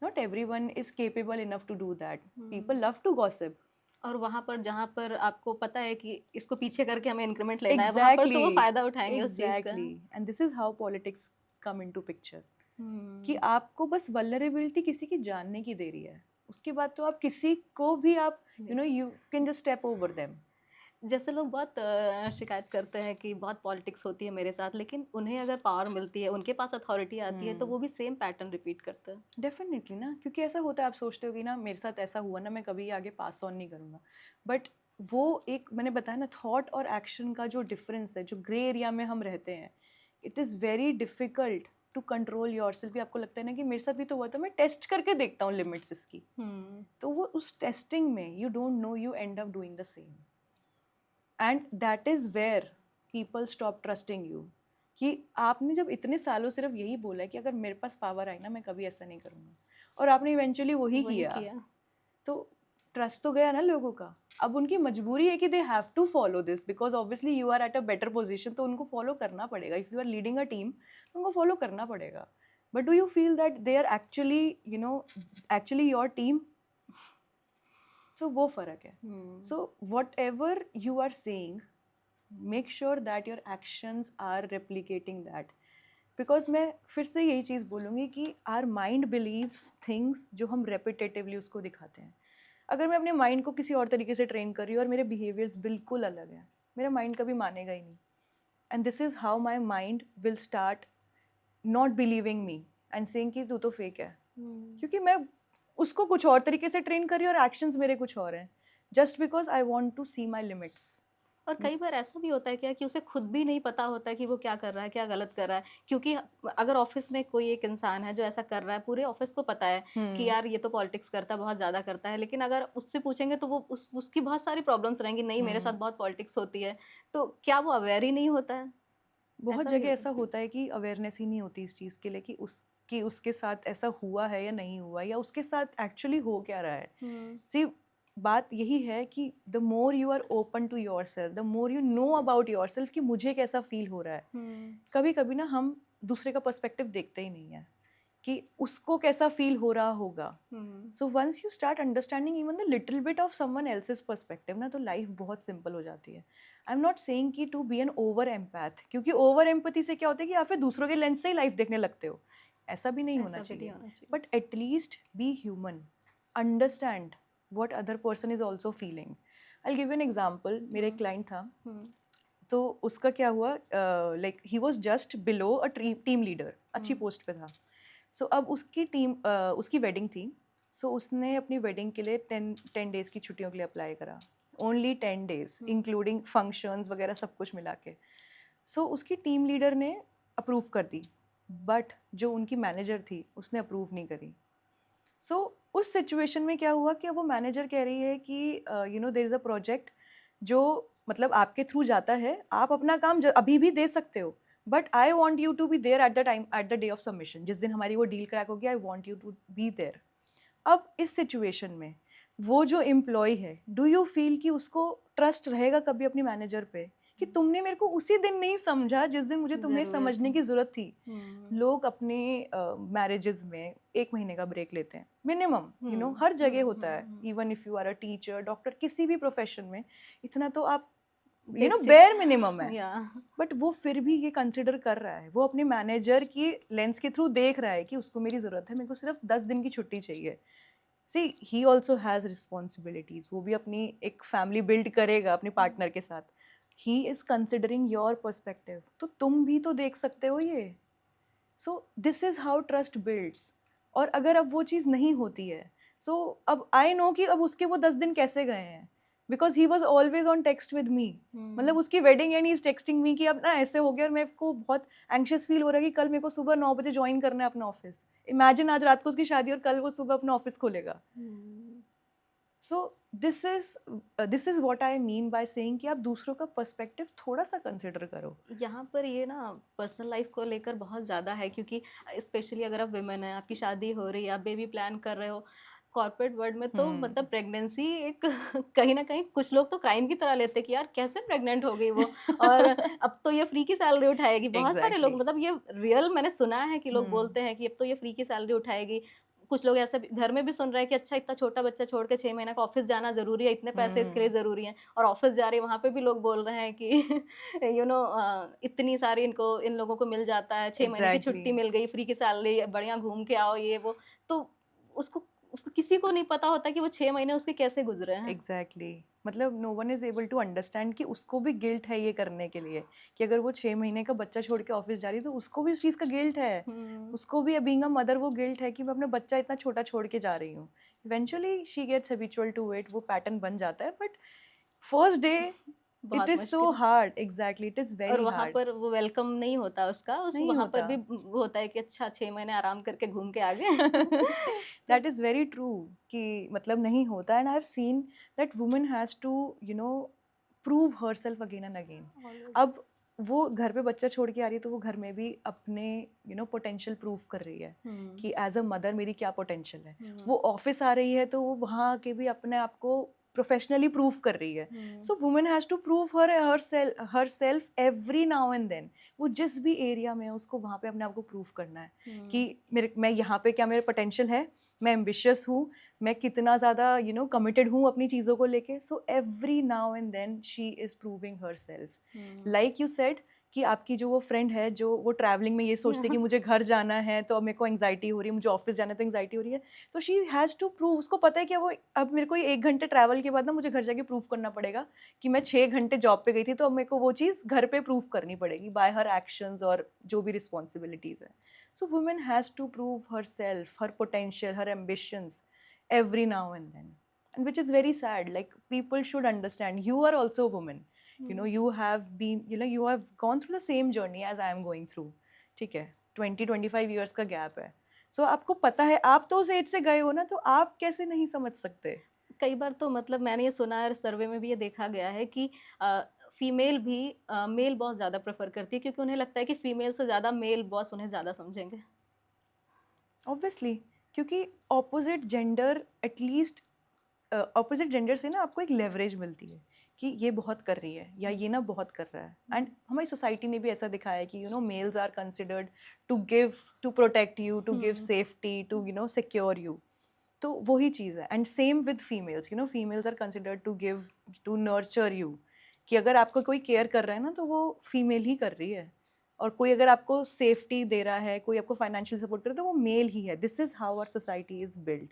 S1: Not everyone is capable enough to do that. People love to gossip.
S2: और वहाँ पर जहाँ पर आपको पता है कि इसको पीछे करके हमें इंक्रीमेंट लेना है, वहाँ पर तो वो फायदा उठाएंगे उस चीज का.
S1: Exactly. And this is how politics come into picture. कि आपको बस वल्नरेबिलिटी किसी की जानने की देरी है, उसके बाद तो आप किसी को भी आप you can just step over them.
S2: जैसे लोग बहुत शिकायत करते हैं कि बहुत पॉलिटिक्स होती है मेरे साथ, लेकिन उन्हें अगर पावर मिलती है, उनके पास अथॉरिटी आती है, तो वो भी सेम पैटर्न रिपीट करते हैं.
S1: डेफिनेटली ना, क्योंकि ऐसा होता है, आप सोचते हो कि ना मेरे साथ ऐसा हुआ ना, मैं कभी आगे पास ऑन नहीं करूँगा, बट वो एक मैंने बताया ना, थॉट और एक्शन का जो डिफरेंस है, जो ग्रे एरिया में हम रहते हैं, it is very difficult to control yourself. भी आपको लगता है ना कि मेरे साथ भी तो हुआ, तो मैं टेस्ट करके देखता हूँ लिमिट्स इसकी. तो वो उस टेस्टिंग में you don't know, you end up doing the same, and that is where people stop trusting you. कि आपने जब इतने सालों सिर्फ यही बोला है कि अगर मेरे पास पावर आई ना मैं कभी ऐसा नहीं करूँगा, और आपने इवेंचुअली वही किया, तो ट्रस्ट तो गया ना लोगों का. अब उनकी मजबूरी है कि they have to follow this, because obviously you are at a better position, तो उनको फॉलो करना पड़ेगा. If you are leading a team तो उनको फॉलो करना पड़ेगा. But do you feel that they are actually actually your team? So वो फ़र्क है. So whatever you are saying, make sure that your actions are replicating that. Because मैं फिर से यही चीज़ बोलूँगी कि आर माइंड बिलीव्स थिंग्स जो हम रेपिटेटिवली उसको दिखाते हैं. अगर मैं अपने माइंड को किसी और तरीके से ट्रेन कर रही हूँ और मेरे बिहेवियर्स बिल्कुल अलग हैं, मेरा माइंड कभी मानेगा ही नहीं. And this is how my mind will start not believing me and saying कि तू तो फेक है. क्योंकि मैं उसको कुछ और तरीके से ट्रेन कर रही हूँ और एक्शंस मेरे कुछ और हैं, just because I want to see my limits.
S2: और कई बार ऐसा भी होता है क्या कि उसे खुद भी नहीं पता होता है कि वो क्या कर रहा है, क्या गलत कर रहा है. क्योंकि अगर ऑफिस में कोई एक इंसान है जो ऐसा कर रहा है, पूरे ऑफिस को पता है कि यार ये तो पॉलिटिक्स करता है, बहुत ज़्यादा करता है, लेकिन अगर उससे पूछेंगे तो वो उसकी बहुत सारी प्रॉब्लम्स रहेंगी, नहीं मेरे साथ बहुत पॉलिटिक्स होती है. तो क्या वो अवेयर ही नहीं होता है?
S1: बहुत जगह ऐसा होता है कि अवेयरनेस ही नहीं होती इस चीज़ के लिए कि उसके साथ ऐसा हुआ है या नहीं हुआ, या उसके साथ एक्चुअली हो क्या रहा है. सी बात यही है कि the more you are open to yourself, the more you know about yourself कि मुझे कैसा फील हो रहा है. कभी कभी ना हम दूसरे का पर्सपेक्टिव देखते ही नहीं है कि उसको कैसा फील हो रहा होगा. So once you start understanding even the little bit of someone else's perspective ना, तो लाइफ बहुत सिंपल हो जाती है. आई एम नॉट सेइंग कि to be an over empath, क्योंकि ओवर एम्पैथी से क्या होता है कि आप फिर दूसरों के लेंस से ही लाइफ देखने लगते हो. ऐसा भी नहीं होना चाहिए. But at least be human, understand what other person is also feeling. I'll give you an example. मेरा एक क्लाइंट था, तो उसका क्या हुआ, like he was just below a team leader, अच्छी पोस्ट पे था. सो अब उसकी वेडिंग थी. सो उसने अपनी वेडिंग के लिए 10 डेज़ की छुट्टियों के लिए अप्लाई करा. ओनली 10 डेज़ इंक्लूडिंग फंक्शंस वगैरह सब कुछ मिला के. सो उसकी टीम लीडर ने अप्रूव कर दी, बट जो उनकी मैनेजर थी उसने अप्रूव नहीं करी. सो उस सिचुएशन में क्या हुआ कि वो मैनेजर कह रही है कि देयर इज़ अ प्रोजेक्ट जो मतलब आपके थ्रू जाता है, आप अपना काम अभी भी दे सकते हो, but I want you to be there at the day of submission. जिस दिन हमारी वो डील क्रैक होगी, I want you to be there. अब इस सिचुएशन में वो जो एम्प्लॉय है, डू यू फील कि उसको ट्रस्ट रहेगा कभी अपनी मैनेजर पे कि तुमने मेरे को उसी दिन नहीं समझा जिस दिन मुझे तुम्हें समझने की ज़रूरत थी. लोग अपने मैरिजेस में 1 महीने का ब्रेक लेते हैं मिनिमम, हर जगह होता है. Even if you are a teacher, doctor, किसी भी प्रोफेशन में इतना तो आप बेयर मिनिमम है. बट वो फिर भी ये कंसिडर कर रहा है, वो अपने मैनेजर की लेंस के थ्रू देख रहा है कि उसको मेरी ज़रूरत है, मेरे को सिर्फ 10 दिन की छुट्टी चाहिए. सी ही ऑल्सो हैज़ रिस्पॉन्सिबिलिटीज़, वो भी अपनी एक फैमिली बिल्ड करेगा अपने पार्टनर के साथ. He is considering your perspective, तो तुम भी तो देख सकते हो ये. सो this is how trust builds. और अगर अब वो चीज़ नहीं होती है, सो अब आई नो कि अब उसके वो 10 दिन कैसे गए हैं. Because he was always on text with me. मतलब उसकी wedding and he is texting me कि अब ना ऐसे हो गया और मेरे को बहुत एंग्शियस फील हो रहा है कि कल मेरे को सुबह 9 बजे ज्वाइन करना है अपना ऑफिस. इमेजिन आज रात को उसकी शादी और कल वो सुबह अपना ऑफिस खोलेगा. सो this is what I mean by saying कि आप दूसरों का पर्सपेक्टिव थोड़ा सा कंसिडर करो.
S2: यहाँ पर ये ना पर्सनल लाइफ को लेकर बहुत ज़्यादा है, क्योंकि स्पेशली अगर आप विमेन हैं, आपकी शादी हो रही है, आप बेबी प्लान कर रहे हो, कॉर्पोरेट वर्ल्ड में तो मतलब प्रेगनेंसी एक कहीं ना कहीं कुछ लोग तो क्राइम की तरह लेते हैं कि यार कैसे प्रेग्नेंट हो गई वो, और अब तो ये फ्री की सैलरी उठाएगी. बहुत सारे लोग,
S1: एग्जैक्टली.
S2: मतलब ये रियल मैंने सुना है कि लोग बोलते हैं कि अब तो ये फ्री की सैलरी उठाएगी. कुछ लोग ऐसे घर में भी सुन रहे हैं कि अच्छा इतना छोटा बच्चा छोड़ के 6 महीने का ऑफिस जाना ज़रूरी है, इतने पैसे इसके लिए ज़रूरी हैं, और ऑफिस जा रही है, वहाँ पे भी लोग बोल रहे हैं कि इतनी सारी इनको इन लोगों को मिल जाता है, 6 महीने की
S1: एग्जैक्टली.
S2: छुट्टी मिल गई, फ्री की सैलरी, बढ़िया घूम के आओ ये वो. तो उसको उसको किसी को नहीं पता होता कि वो 6 महीने उसके कैसे गुजरे हैं.
S1: एग्जैक्टली. मतलब no one is able to understand कि उसको भी गिल्ट है ये करने के लिए, कि अगर वो 6 महीने का बच्चा छोड़ के ऑफिस जा रही है तो उसको भी उस चीज़ का गिल्ट है. उसको भी बीइंग अ मदर वो गिल्ट है कि मैं अपना बच्चा इतना छोटा छोड़ के जा रही हूँ. Eventually she gets habitual to it, वो पैटर्न बन जाता है. बट फर्स्ट डे इट
S2: बहुत
S1: इज सो
S2: मुश्किल है.
S1: हार्ड. एग्जैक्टली, इट इज
S2: और
S1: वेरी
S2: वहाँ
S1: हार्ड.
S2: पर वो वेलकम नहीं होता उसका, उस
S1: नहीं
S2: वहाँ पर
S1: होता.
S2: भी वो होता है कि अच्छा 6 महीने आराम करके घूम के आ गए.
S1: दैट इज वेरी ट्रू कि मतलब नहीं होता. And I have seen that woman has to prove herself again and again. अब वो घर पे बच्चा छोड़ के आ रही है तो वो घर में भी अपने पोटेंशियल प्रूव कर रही है कि एज अ मदर मेरी क्या पोटेंशियल है. वो ऑफिस आ रही है तो वो वहाँ के भी अपने आप को प्रोफेशनली प्रूव कर रही है. So woman has to prove herself every now and then. वो जिस भी एरिया में है उसको वहाँ पे अपने आप को प्रूव करना है कि मैं यहाँ पे क्या मेरे पोटेंशियल है, मैं एम्बिशियस हूँ, मैं कितना ज़्यादा कमिटेड हूँ अपनी चीज़ों को लेके. So every now and then she is proving herself. Like you said कि आपकी जो वो फ्रेंड है जो वो ट्रैवलिंग में ये सोचती है कि मुझे घर जाना है तो अब मेरे को एंग्जाइटी हो रही है, मुझे ऑफिस जाना है तो एंग्जाइटी हो रही है. तो शी हैज़ टू प्रूव. उसको पता है कि वो अब मेरे को 1 घंटे ट्रैवल के बाद ना मुझे घर जाके प्रूव करना पड़ेगा कि मैं 6 घंटे जॉब पे गई थी, तो अब मेरे को वो चीज़ घर पे प्रूव करनी पड़ेगी बाय हर एक्शंस और जो भी रिस्पॉन्सिबिलिटीज़ है. So women has to prove herself, her potential, her ambitions every now and then, and which is very sad. Like, people should understand you are also a woman. You have been, you have gone through the same journey as I am going through. ठीक है, 20-25 years का गैप है. So आपको पता है, आप तो उस एज से गए हो ना, तो आप कैसे नहीं समझ सकते.
S2: कई बार तो मतलब मैंने ये सुना है, सर्वे में भी ये देखा गया है कि फीमेल भी मेल बहुत ज़्यादा प्रेफर करती है, क्योंकि उन्हें लगता है कि फीमेल से ज़्यादा मेल बॉस उन्हें ज़्यादा समझेंगे.
S1: ऑब्वियसली, क्योंकि opposite gender, at least opposite gender से ना आपको एक लेवरेज मिलती है कि ये बहुत कर रही है या ये ना बहुत कर रहा है. एंड हमारी सोसाइटी ने भी ऐसा दिखाया है कि males are considered to protect you, to give safety, to secure you. तो वही चीज़ है. And same with females. Females are considered to nurture you, कि अगर आपको कोई केयर कर रहा है ना तो वो फीमेल ही कर रही है. और कोई अगर आपको सेफ्टी दे रहा है, कोई आपको फाइनेंशियल सपोर्ट कर रहा है, तो वो मेल ही है. This is how our society is build.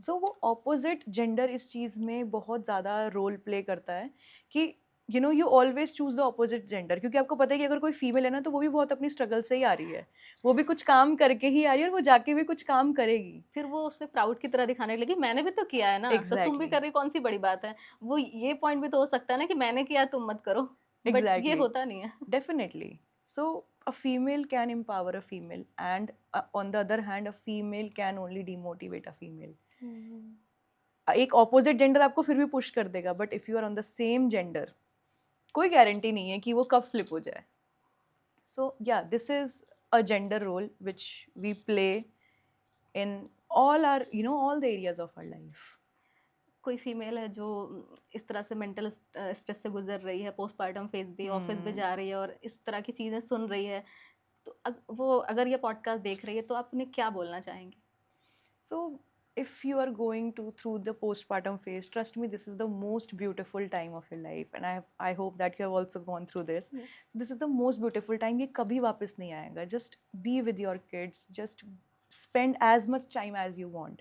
S1: So वो ऑपोजिट जेंडर इस चीज़ में बहुत ज़्यादा रोल प्ले करता है कि you always choose the opposite gender, क्योंकि आपको पता है कि अगर कोई फीमेल है ना तो वो भी बहुत अपनी स्ट्रगल से ही आ रही है, वो भी कुछ काम करके ही आ रही है और वो जाके भी कुछ काम करेगी.
S2: फिर वो उसे प्राउड की तरह दिखाने लगी, मैंने भी तो किया है ना, तो तुम भी कर रही, कौन सी बड़ी बात है. वो ये पॉइंट भी तो हो सकता है ना कि मैंने किया तुम मत करो, बट ये होता नहीं है.
S1: Definitely. So a female can empower a female, and on the other hand, a female can only demotivate a female. एक opposite gender आपको फिर भी push कर देगा, but if you are on the same gender, कोई guarantee नहीं है कि वो कब flip हो जाए. So yeah, this is a gender role which we play in all the areas of our life.
S2: कोई फीमेल है जो इस तरह से मेंटल स्ट्रेस से गुजर रही है, पोस्टपार्टम फेज भी, ऑफिस भी जा रही है और इस तरह की चीज़ें सुन रही है, तो वो अगर ये पॉडकास्ट देख रही है तो आप उन्हें क्या बोलना चाहेंगे?
S1: So if you are going through the postpartum phase, trust me, this is the most beautiful time of your life, and I hope that you have also gone through this.
S2: Yes.
S1: This is the most beautiful time. ये कभी वापस नहीं आएगा. Just be with your kids. Just spend as much time as you want,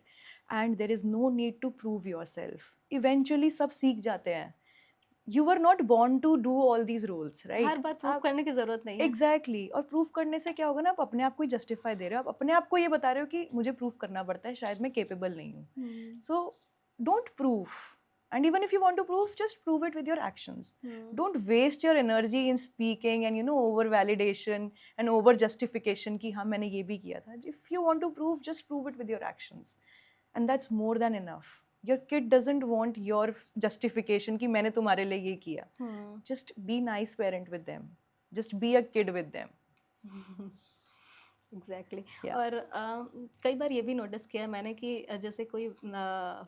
S1: and there is no need to prove yourself. Eventually सब सीख जाते हैं. You were not born to do all these roles, right?
S2: Her bar prove करने की जरूरत नहीं है.
S1: Exactly. और प्रूव करने से क्या होगा ना, आप अपने आप को ही जस्टिफाई दे रहे हो, आप अपने आप को ये बता रहे हो कि मुझे प्रूव करना पड़ता है, शायद मैं केपेबल नहीं हूँ. So don't prove, And even if you want to prove, just prove it with your actions. Don't waste your energy in speaking and over validation and over justification कि हाँ मैंने ये भी किया था. If you want to prove, just prove it with your actions, and that's more than enough. Your kid doesn't want your justification कि मैंने तुम्हारे लिए ये किया. Just be nice parent with them. Just be a kid with them.
S2: Exactly
S1: Yeah.
S2: और कई बार ये भी नोटिस किया है मैंने कि जैसे कोई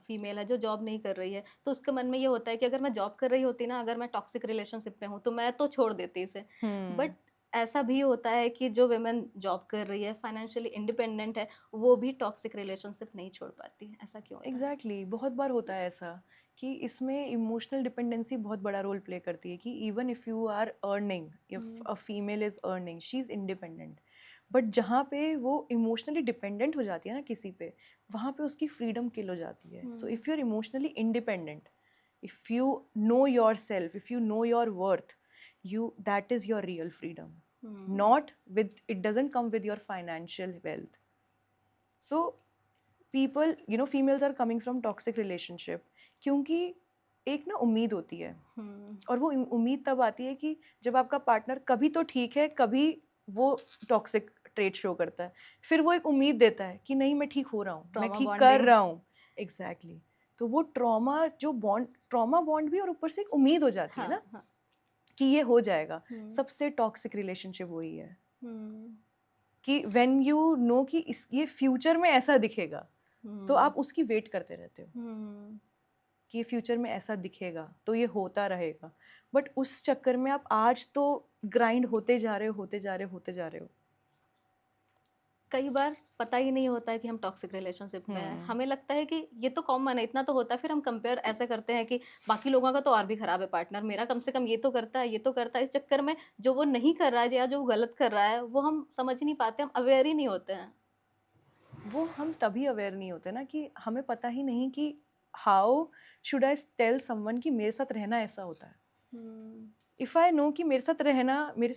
S2: फीमेल है जो जॉब नहीं कर रही है तो उसके मन में ये होता है कि अगर मैं जॉब कर रही होती ना, अगर मैं टॉक्सिक रिलेशनशिप में हूँ तो मैं तो छोड़ देती इसे. बट ऐसा भी होता है कि जो वेमेन जॉब कर रही है, फाइनेंशियली इंडिपेंडेंट है, वो भी टॉक्सिक रिलेशनशिप नहीं छोड़ पाती. ऐसा क्यों होता है?
S1: एग्जैक्टली बहुत बार होता है ऐसा कि इसमें इमोशनल डिपेंडेंसी बहुत बड़ा रोल प्ले करती है कि even if you are earning, if a female is earning, she is independent, but जहाँ पे वो इमोशनली डिपेंडेंट हो जाती है ना किसी पे, वहाँ पे उसकी फ्रीडम किल हो जाती है. So if you are emotionally independent, if you know yourself, if you know your worth, you that is your real freedom. Not with, it doesn't come with your financial wealth. So people, females are coming from toxic relationship क्योंकि एक ना उम्मीद होती है, और वो उम्मीद तब आती है कि जब आपका पार्टनर कभी तो ठीक है, कभी वो टॉक्सिक ट्रेट शो करता है, फिर वो एक उम्मीद देता है कि नहीं मैं ठीक हो रहा हूँ, मैं ठीक कर रहा हूँ. एग्जैक्टली. तो वो ट्रॉमा बॉन्ड भी, और ऊपर से एक उम्मीद हो जाती है ना कि ये हो जाएगा. सबसे टॉक्सिक रिलेशनशिप वही है कि व्हेन यू नो कि ये फ्यूचर में ऐसा दिखेगा, तो आप उसकी वेट करते रहते हो कि ये फ्यूचर में ऐसा दिखेगा तो ये होता रहेगा. बट उस चक्कर में आप आज तो ग्राइंड होते जा रहे हो.
S2: कई बार पता ही नहीं होता है कि हम टॉक्सिक रिलेशनशिप में हैं. हमें लगता है कि ये तो कॉमन है, इतना तो होता है. फिर हम कंपेयर ऐसे करते हैं कि बाकी लोगों का तो और भी खराब है पार्टनर, मेरा कम से कम ये तो करता है. इस चक्कर में जो वो नहीं कर रहा है या जो वो गलत कर रहा है वो हम समझ नहीं पाते, हम अवेयर ही नहीं होते हैं.
S1: वो हम तभी अवेयर नहीं होते ना कि हमें पता ही नहीं कि how should I tell someone कि मेरे साथ रहना ऐसा होता है. इफ़ आई नो कि मेरे साथ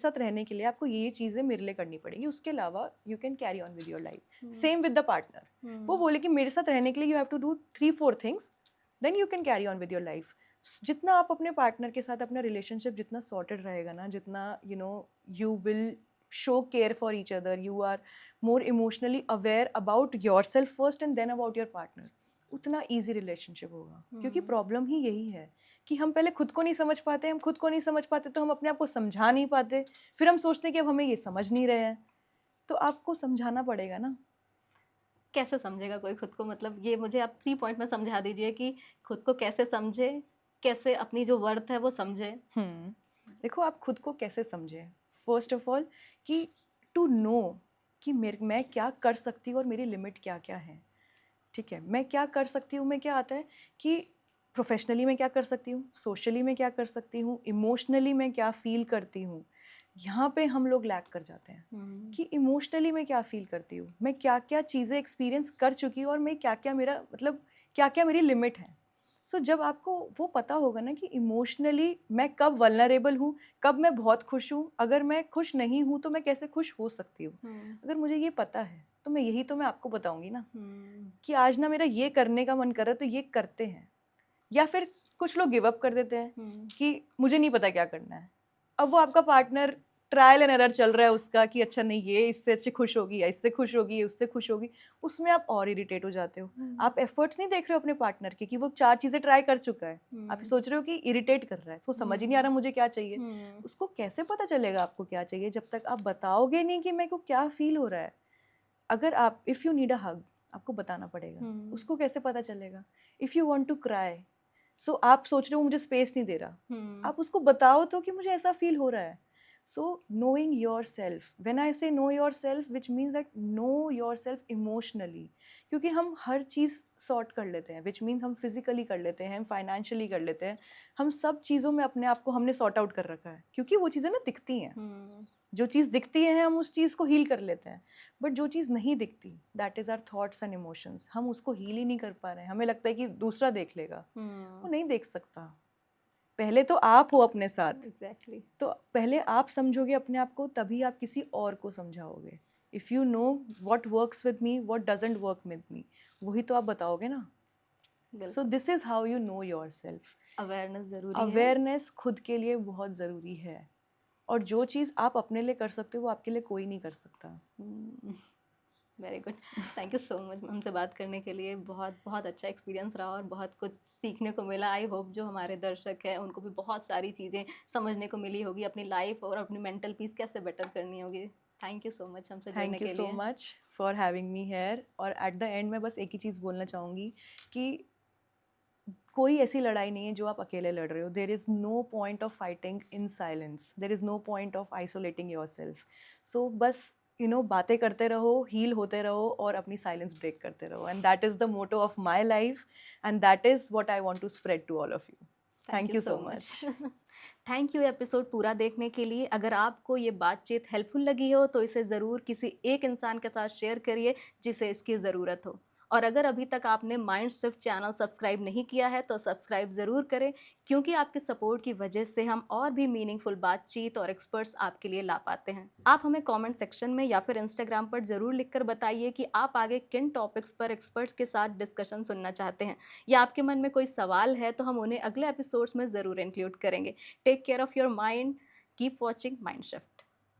S1: रहने के लिए आपको ये चीज़ें मेरे लिए करनी पड़ेगी, उसके अलावा you can carry on with your life. Same with the partner. वो बोले कि मेरे साथ रहने के लिए you have to do 3-4 things, then you can carry on with your life. जितना आप अपने पार्टनर के साथ अपना रिलेशनशिप जितना सॉर्टेड रहेगा ना, जितना you will show care for each other, you are more emotionally aware about yourself first and then about your partner, उतना ईजी रिलेशनशिप होगा. क्योंकि प्रॉब्लम ही यही है कि हम पहले खुद को नहीं समझ पाते, तो हम अपने आप को समझा नहीं पाते, फिर हम सोचते हैं कि अब हमें ये समझ नहीं रहे हैं, तो आपको समझाना पड़ेगा ना.
S2: कैसे समझेगा कोई खुद को? मतलब ये मुझे आप 3 पॉइंट में समझा दीजिए कि खुद को कैसे समझे, कैसे अपनी जो वर्थ है वो समझे.
S1: देखो आप खुद को कैसे समझे, फर्स्ट ऑफ ऑल कि टू नो कि मैं क्या कर सकती हूँ और मेरी लिमिट क्या क्या है. ठीक है, मैं क्या कर सकती हूँ में क्या आता है कि प्रोफेशनली मैं क्या कर सकती हूँ, सोशली मैं क्या कर सकती हूँ, इमोशनली मैं क्या फील करती हूँ. यहाँ पे हम लोग लैक कर जाते हैं कि इमोशनली मैं क्या फील करती हूँ, मैं क्या क्या चीज़ें एक्सपीरियंस कर चुकी हूँ, और मैं क्या क्या मेरी लिमिट है. सो जब आपको वो पता होगा ना कि इमोशनली मैं कब वल्नरेबल हूँ, कब मैं बहुत खुश हूँ, अगर मैं खुश नहीं हूँ तो मैं कैसे खुश हो सकती हूँ, अगर मुझे ये पता है तो मैं आपको बताऊंगी ना कि आज ना मेरा ये करने का मन कर रहा है तो ये करते हैं. या फिर कुछ लोग गिव अप कर देते हैं कि मुझे नहीं पता क्या करना है. अब वो आपका पार्टनर ट्रायल एंड एरर चल रहा है उसका कि अच्छा नहीं ये इससे अच्छे खुश होगी, या इससे खुश होगी, उससे खुश होगी, उसमें आप और इरिटेट हो जाते हो. आप एफर्ट्स नहीं देख रहे हो अपने पार्टनर के कि वो 4 चीजें ट्राई कर चुका है. आप सोच रहे हो कि इरिटेट कर रहा है, उसको समझ ही नहीं आ रहा मुझे क्या चाहिए. उसको कैसे पता चलेगा आपको क्या चाहिए जब तक आप बताओगे नहीं कि मेरे को क्या फील हो रहा है. अगर आप if you need a hug, आपको बताना पड़ेगा. उसको कैसे पता चलेगा. If you want to cry, so आप सोच रहे हो मुझे स्पेस नहीं दे रहा, आप उसको बताओ तो कि मुझे ऐसा फील हो रहा है. So knowing yourself, when I say know yourself, which means that know yourself emotionally. क्योंकि हम हर चीज़ सॉर्ट कर लेते हैं, विच मीन्स हम फिजिकली कर लेते हैं, हम फाइनेंशियली कर लेते हैं, हम सब चीज़ों में अपने आप को हमने सॉर्ट आउट कर रखा है. क्योंकि वो चीज़ें ना दिखती हैं, जो चीज़ दिखती है हम उस चीज़ को हील कर लेते हैं. बट जो चीज़ नहीं दिखती, that is our thoughts and emotions, हम उसको हील ही नहीं कर पा रहे हैं. हमें लगता है कि दूसरा देख लेगा, वो नहीं देख सकता. पहले तो आप हो अपने साथ.
S2: Exactly.
S1: तो पहले आप समझोगे अपने आप को, तभी आप किसी और को समझाओगे. If you know what works with me, what doesn't work with me, वही तो आप बताओगे ना. सो
S2: बिल्कुल,
S1: this is how you know yourself.
S2: Awareness ज़रूरी है।
S1: अवेयरनेस खुद के लिए बहुत ज़रूरी है, और जो चीज़ आप अपने लिए कर सकते हो वो आपके लिए कोई नहीं कर सकता।
S2: Very good, thank you so much हमसे बात करने के लिए। बहुत बहुत अच्छा एक्सपीरियंस रहा और बहुत कुछ सीखने को मिला। आई होप जो हमारे दर्शक हैं उनको भी बहुत सारी चीज़ें समझने को मिली होगी, अपनी लाइफ और अपनी मेंटल पीस कैसे बेटर करनी होगी। थैंक यू सो मच हमसे जुड़ने
S1: थैंक यू
S2: के
S1: सो
S2: लिए।
S1: Much for having me here. और एट द एंड मैं बस एक ही चीज़ बोलना चाहूँगी कि कोई ऐसी लड़ाई नहीं है जो आप अकेले लड़ रहे हो। There is no point of fighting in silence, there is no point of isolating yourself. So बस बातें करते रहो, हील होते रहो और अपनी साइलेंस ब्रेक करते रहो, and that is the motto of my life, and that is what I want to spread to all of you.
S2: Thank
S1: thank
S2: you
S1: you
S2: so
S1: so
S2: much.
S1: Much.
S2: Thank you episode पूरा देखने के लिए। अगर आपको ये बातचीत हेल्पफुल लगी हो तो इसे ज़रूर किसी एक इंसान के साथ शेयर करिए जिसे इसकी ज़रूरत हो। और अगर अभी तक आपने माइंड शिफ्ट चैनल सब्सक्राइब नहीं किया है तो सब्सक्राइब ज़रूर करें, क्योंकि आपके सपोर्ट की वजह से हम और भी मीनिंगफुल बातचीत और एक्सपर्ट्स आपके लिए ला पाते हैं। आप हमें कमेंट सेक्शन में या फिर इंस्टाग्राम पर ज़रूर लिखकर बताइए कि आप आगे किन टॉपिक्स पर एक्सपर्ट्स के साथ डिस्कशन सुनना चाहते हैं, या आपके मन में कोई सवाल है तो हम उन्हें अगले एपिसोड्स में ज़रूर इंक्लूड करेंगे। Take care of your mind. Keep watching Mindshift.